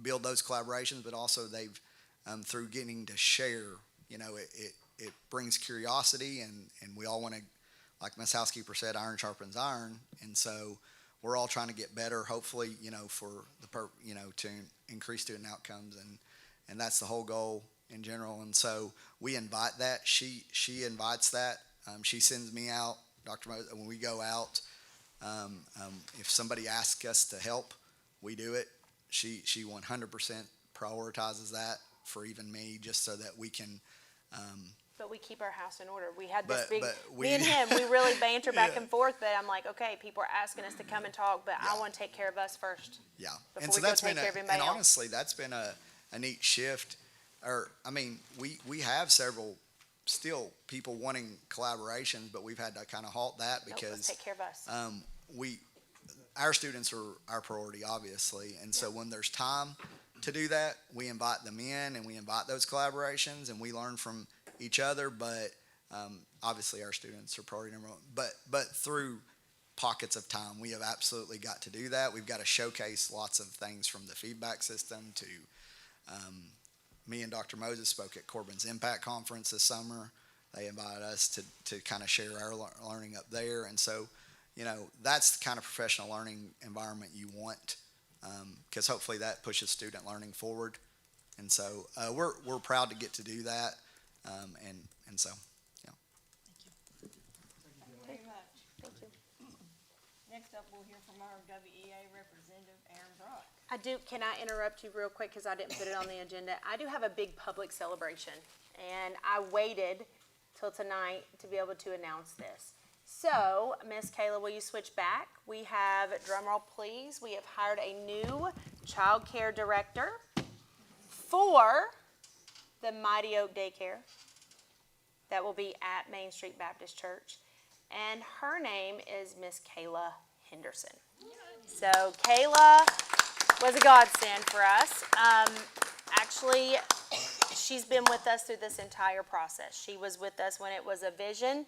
build those collaborations, but also they've through getting to share, you know, it brings curiosity, and we all want to, like Ms. Housekeeper said, iron sharpens iron, and so we're all trying to get better, hopefully, you know, for to increase student outcomes, and that's the whole goal in general. And so we invite that. She invites that She sends me out, Dr. Moses, when we go out. If somebody asks us to help, we do it. She 100% prioritizes that for even me, just so that we can. But we keep our house in order. We had this But me and him, we really banter back and forth, but I'm like, okay, people are asking us to come and talk, but I want to take care of us first. Yeah, Before and so we go that's take been care of anybody and else. honestly, that's been a neat shift. We have several still people wanting collaborations, but we've had to kind of halt that Nope, let's because take care of us. Our students are our priority, obviously, and so when there's time to do that, we invite them in and we invite those collaborations and we learn from each other. But obviously, our students are priority number one. But through pockets of time, we have absolutely got to do that. We've got to showcase lots of things from the feedback system to. Me and Dr. Moses spoke at Corbin's Impact Conference this summer. They invited us to kind of share our learning up there. And so, that's the kind of professional learning environment you want, because hopefully that pushes student learning forward. And so we're proud to get to do that. And so, yeah. Thank you very much. Thank you. Next up, we'll hear from our WEA representative, Aaron Brock. Can I interrupt you real quick because I didn't put it on the agenda? I do have a big public celebration, and I waited till tonight to be able to announce this. So, Miss Kayla, will you switch back? We have, drum roll please, we have hired a new child care director for the Mighty Oak Daycare that will be at Main Street Baptist Church, and her name is Miss Kayla Henderson. So, Kayla was a godsend for us. Actually, she's been with us through this entire process. She was with us when it was a vision.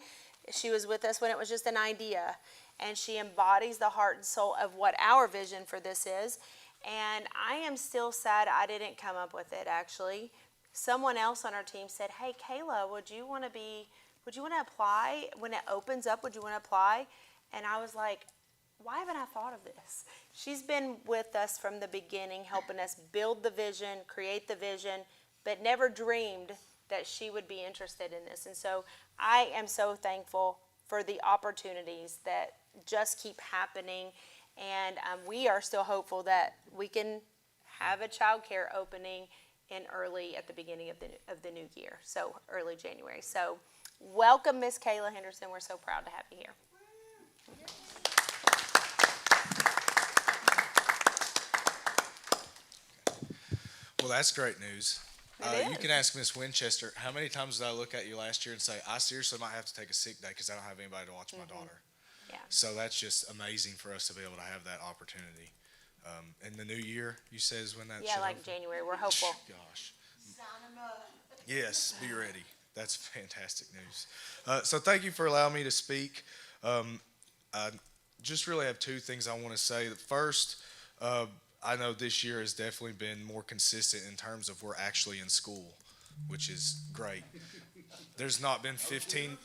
She was with us when it was just an idea. And she embodies the heart and soul of what our vision for this is. And I am still sad I didn't come up with it, actually. Someone else on our team said, hey, Kayla, would you want to apply? When it opens up, would you want to apply? And I was like, why haven't I thought of this? She's been with us from the beginning, helping us build the vision, create the vision, but never dreamed that she would be interested in this. And so I am so thankful for the opportunities that just keep happening. And we are still hopeful that we can have a child care opening at the beginning of the new year, so early January. So welcome, Miss Kayla Henderson. We're so proud to have you here. Well, that's great news. It You is. can ask Miss Winchester, how many times did I look at you last year and say, I seriously might have to take a sick day because I don't have anybody to watch my daughter. Yeah. So that's just amazing for us to be able to have that opportunity. In the new year, you said is when that Yeah, should like open? January. We're hopeful. Gosh. Sign them up. Yes, be ready. That's fantastic news. So thank you for allowing me to speak. I just really have two things I want to say. First, I know this year has definitely been more consistent in terms of we're actually in school, which is great. There's not been 15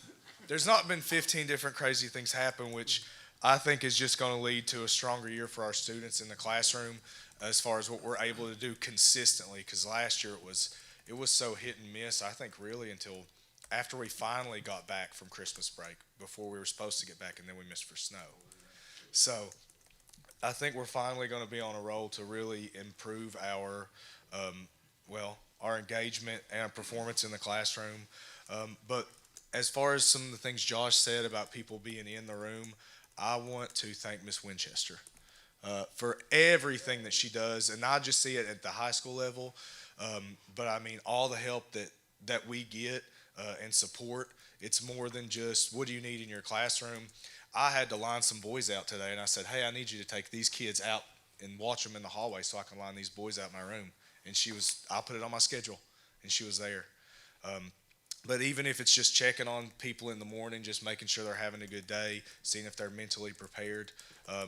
different crazy things happen, which I think is just going to lead to a stronger year for our students in the classroom as far as what we're able to do consistently. Because last year it was so hit and miss, I think really until after we finally got back from Christmas break, before we were supposed to get back, and then we missed for snow. So I think we're finally going to be on a roll to really improve our engagement and our performance in the classroom. But as far as some of the things Josh said about people being in the room, I want to thank Miss Winchester for everything that she does, and not just see it at the high school level, but I mean all the help that we get and support. It's more than just what do you need in your classroom. I had to line some boys out today, and I said, hey, I need you to take these kids out and watch them in the hallway so I can line these boys out in my room. And I put it on my schedule, and she was there. But even if it's just checking on people in the morning, just making sure they're having a good day, seeing if they're mentally prepared,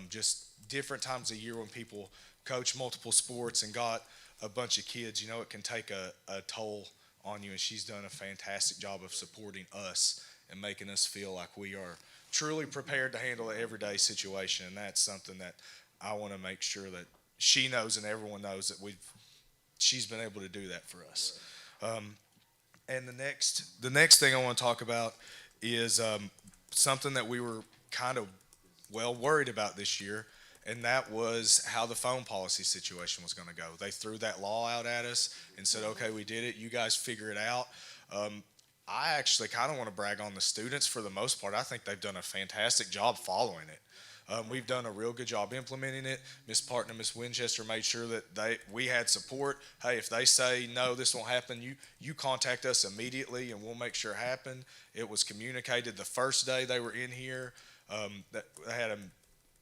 just different times of year when people coach multiple sports and got a bunch of kids, it can take a toll on you. And she's done a fantastic job of supporting us and making us feel like we are truly prepared to handle an everyday situation. And that's something that I want to make sure that she knows and everyone knows that she's been able to do that for us. And the next thing I want to talk about is something that we were kind of worried about this year, and that was how the phone policy situation was going to go. They threw that law out at us and said, okay, we did it. You guys figure it out. I actually kind of want to brag on the students for the most part. I think they've done a fantastic job following it. We've done a real good job implementing it. Miss Parton and Miss Winchester made sure that we had support. Hey, if they say, no, this won't happen, you contact us immediately and we'll make sure it happen. It was communicated the first day they were in here. That they had a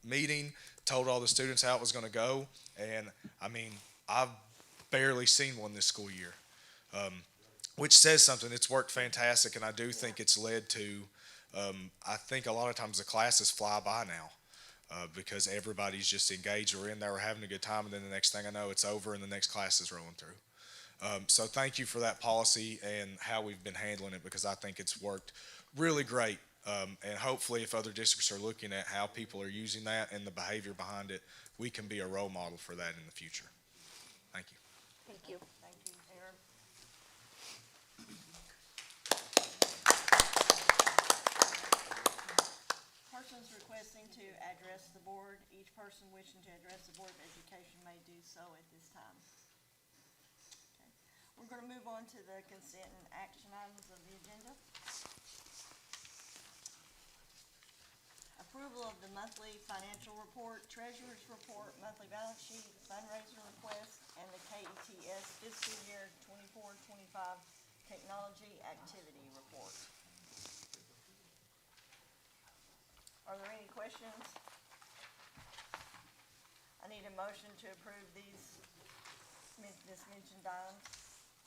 meeting, told all the students how it was going to go. And, I mean, I've barely seen one this school year, which says something. It's worked fantastic, and I do think it's led to, I think a lot of times the classes fly by now. Because everybody's just engaged or in there or having a good time, and then the next thing I know, it's over and the next class is rolling through. So thank you for that policy and how we've been handling it, because I think it's worked really great. And hopefully if other districts are looking at how people are using that and the behavior behind it, we can be a role model for that in the future. Thank you. Thank you. Thank you, Aaron. Persons requesting to address the board. Each person wishing to address the Board of Education may do so at this time. Okay. We're going to move on to the consent and action items of the agenda. Approval of the monthly financial report, treasurer's report, monthly balance sheet, fundraiser request, and the KETS fiscal year 24-25 technology activity report. Are there any questions? I need a motion to approve these mentioned items.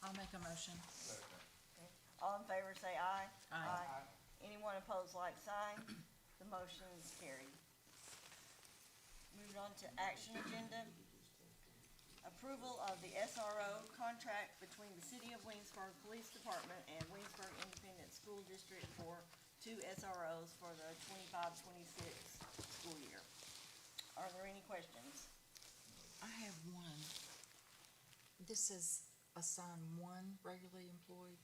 I'll make a motion. Okay. All in favor say aye. Aye. Anyone opposed, like sign. The motion is carried. Moving on to action agenda. Approval of the SRO contract between the City of Williamsburg Police Department and Williamsburg Independent School District for 2 SROs for the 25-26 school year. Are there any questions? I have one. This is assigned one regularly employed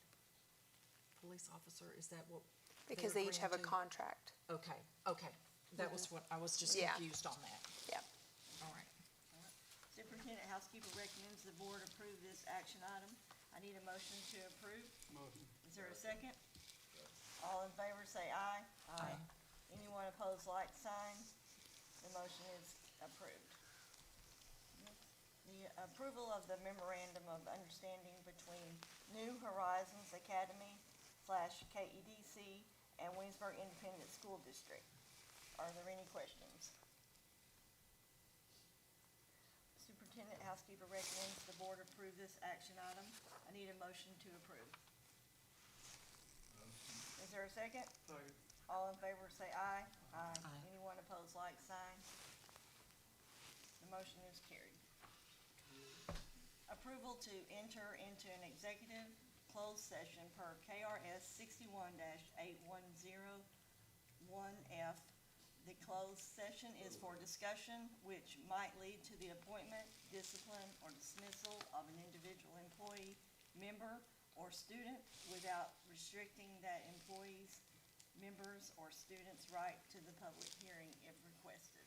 police officer. Is that what? Because they each have a contract. Okay. That was what, I was just Yeah. confused on that. Yeah. All right. Superintendent Housekeeper recommends the board approve this action item. I need a motion to approve. Motion. Is there a second? All in favor say aye. Aye. Anyone opposed, like sign. The motion is approved. The approval of the memorandum of understanding between New Horizons Academy / KEDC and Williamsburg Independent School District. Are there any questions? Superintendent Housekeeper recommends the board approve this action item. I need a motion to approve. Is there a second? Second. All in favor say aye. Aye. Anyone opposed, like sign. The motion is carried. Approval to enter into an executive closed session per KRS 61-8101F. The closed session is for discussion which might lead to the appointment, discipline, or dismissal of an individual employee, member, or student without restricting that employee's, members, or student's right to the public hearing if requested.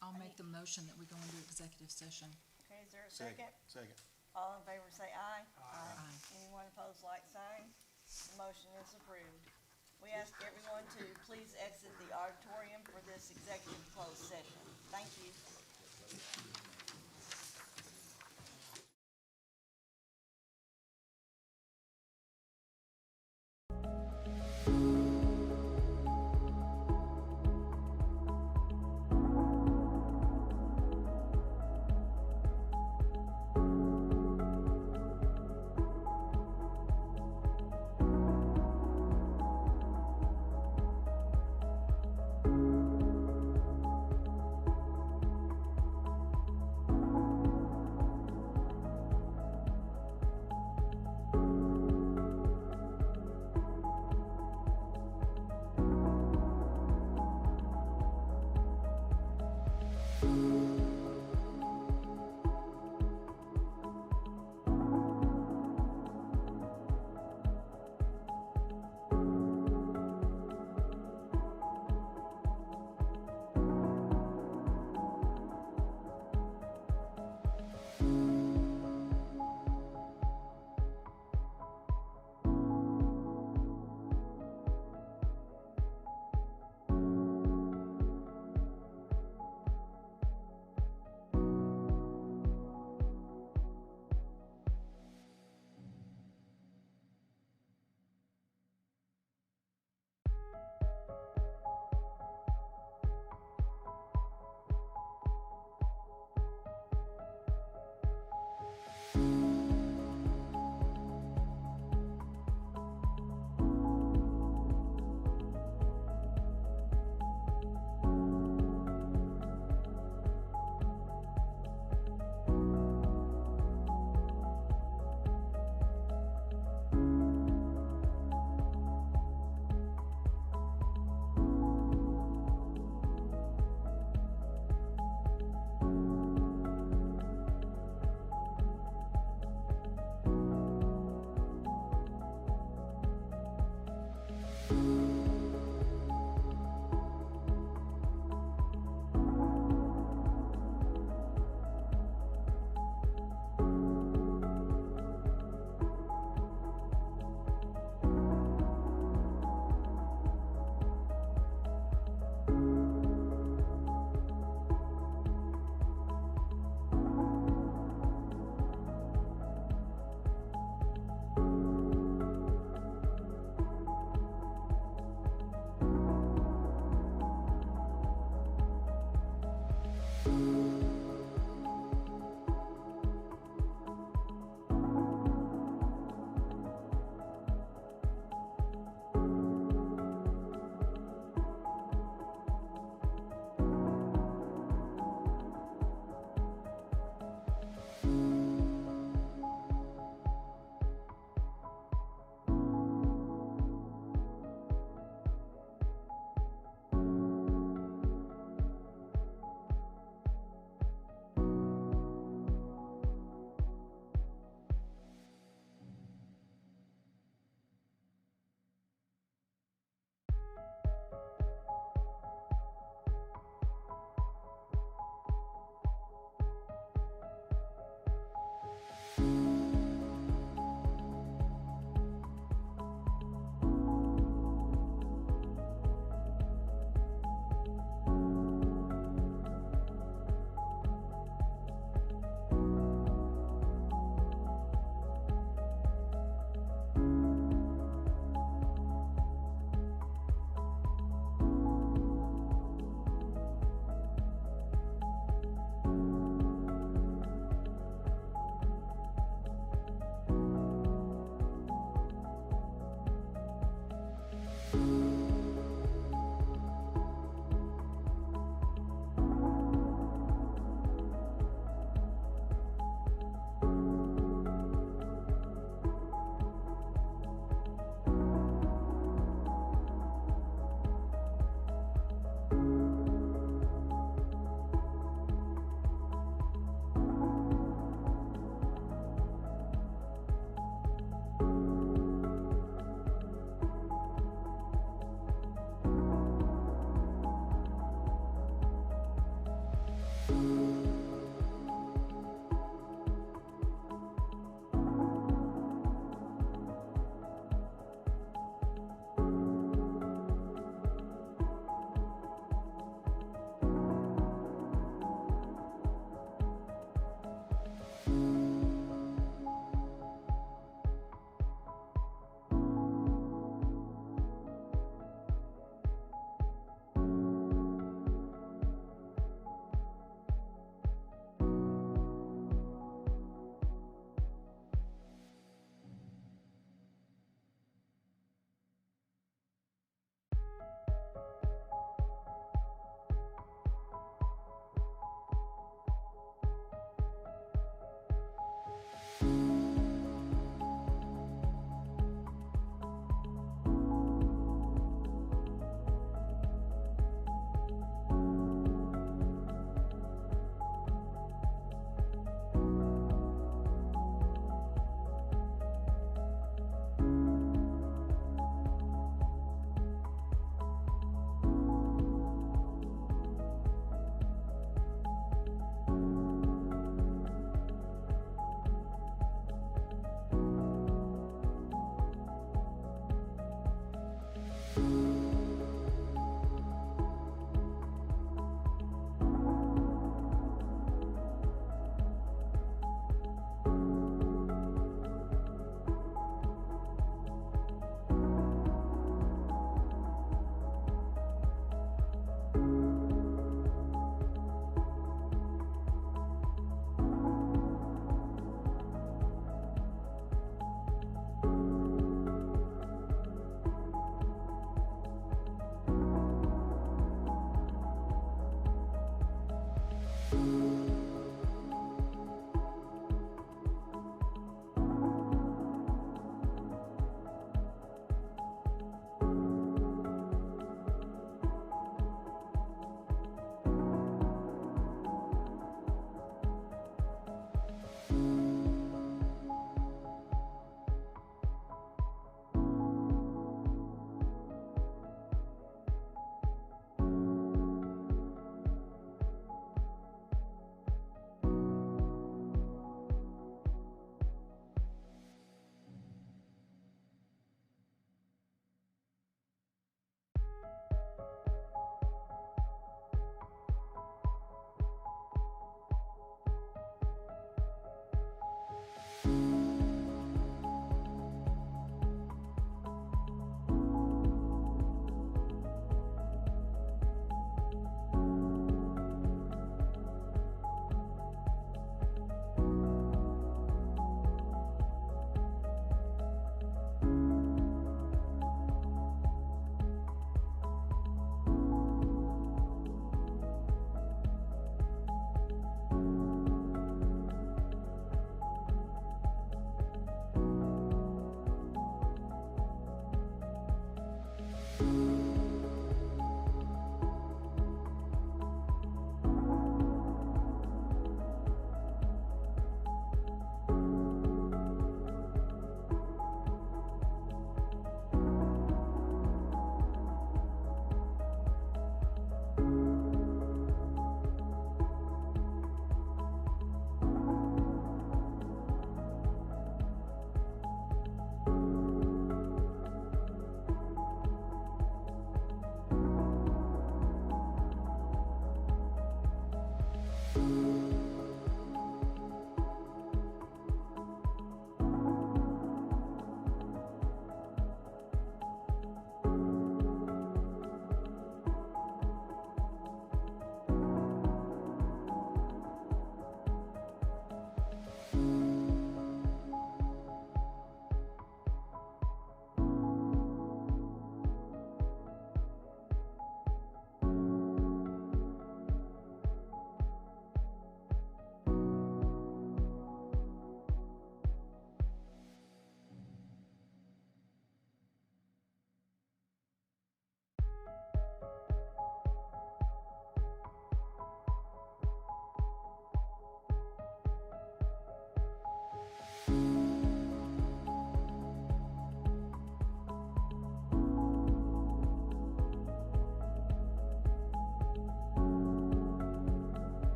I'll make the motion that we go into executive session. Okay, is there a second? Second. All in favor say aye. Aye. Anyone opposed, like sign. The motion is approved. We ask everyone to please exit the auditorium for this executive closed session. Thank you.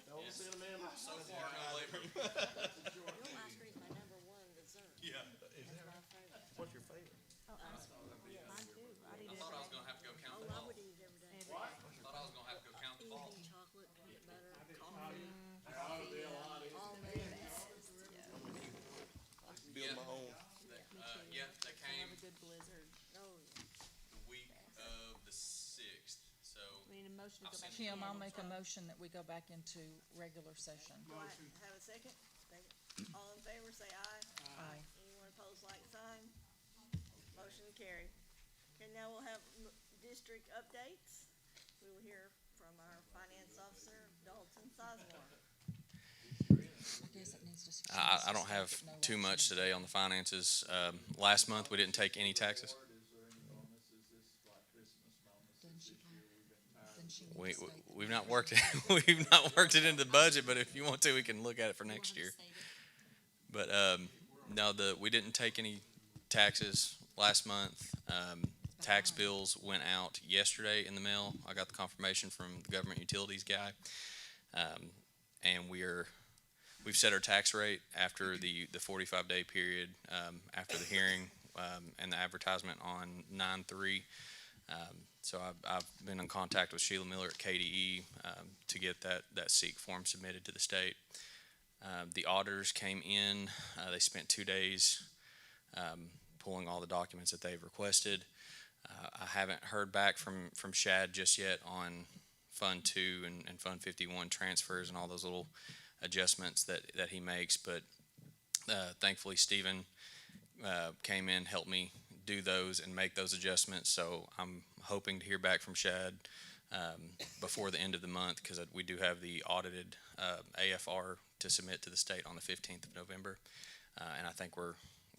Don't send them in so far. Your ice cream's my number one dessert. Yeah. That's my favorite. What's your favorite? Oh, ice cream. Yeah, mine too. I'd eat it thought I was every gonna have to go count day. the Oh, I balls. would eat it every day. Thought I was gonna have to go count the balls. Anything chocolate, peanut butter, coffee, almonds. Build my own. They came Have a good blizzard. Oh, yeah. the week of the 6th, so. We need a motion to go back. Kim, I'll make a motion that we go back into regular session. Do I have a second? Second. All in favor, say aye. Aye. Anyone opposed, like sign. Motion carried. Okay, now we'll have district updates. We will hear from our finance officer, Dalton Sizemore. I don't have too much today on the finances. Last month, we didn't take any taxes. We've not worked it, we've not worked it into the budget, but if you want to, we can look at it for next year. But, no, we didn't take any taxes last month. Tax bills went out yesterday in the mail. I got the confirmation from the government utilities guy. And we've set our tax rate after the 45-day period, after the hearing, and the advertisement on 9/3. So I've been in contact with Sheila Miller at KDE, to get that SEEK form submitted to the state. The auditors came in, they spent 2 days, pulling all the documents that they've requested. I haven't heard back from Shad just yet on Fund 2 and Fund 51 transfers and all those little adjustments that he makes, but thankfully Stephen came in, helped me do those and make those adjustments, so I'm hoping to hear back from Shad before the end of the month, because we do have the audited AFR to submit to the state on the 15th of November, and I think we're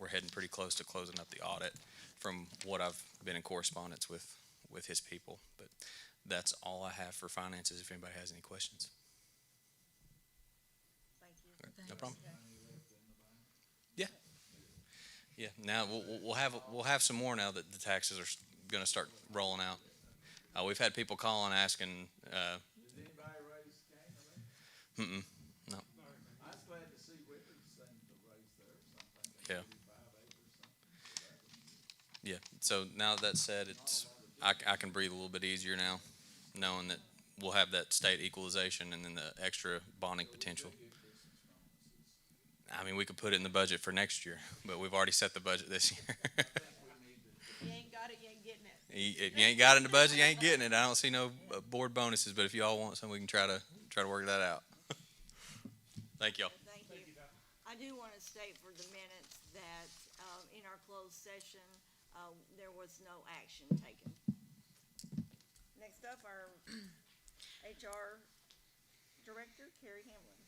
heading pretty close to closing up the audit from what I've been in correspondence with his people. But that's all I have for finances, if anybody has any questions. Thank you. No problem. Yeah, now we'll have some more now that the taxes are gonna start rolling out. We've had people calling asking, Did anybody raise Cain or no, I was glad to see Whitney seemed to raise theirs something. Yeah. 85 acres something. yeah, so now that said, I can breathe a little bit easier now, knowing that we'll have that state equalization and then the extra bonding potential. I mean, we could put it in the budget for next year, but we've already set the budget this year. You ain't got it, you ain't getting it. If you ain't got it in the budget, you ain't getting it. I don't see no board bonuses, but if you all want some, we can try to work that out. Thank y'all. Thank you. I do want to state for the minutes that, in our closed session, there was no action taken. Next up, our HR Director, Carrie Hamlin.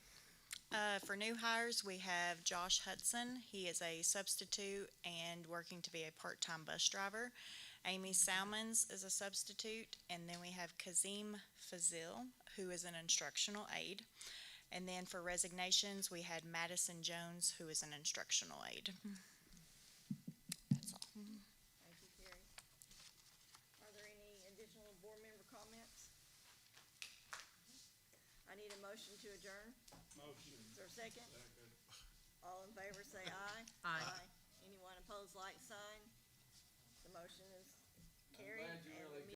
For new hires, we have Josh Hudson. He is a substitute and working to be a part-time bus driver. Amy Salmons is a substitute, and then we have Kazim Fazil, who is an instructional aide. And then for resignations, we had Madison Jones, who is an instructional aide. That's all. Thank you, Carrie. Are there any additional board member comments? I need a motion to adjourn. Motion. Is there a second? All in favor, say aye. Aye. Anyone opposed, like sign. The motion is carried. glad you and really the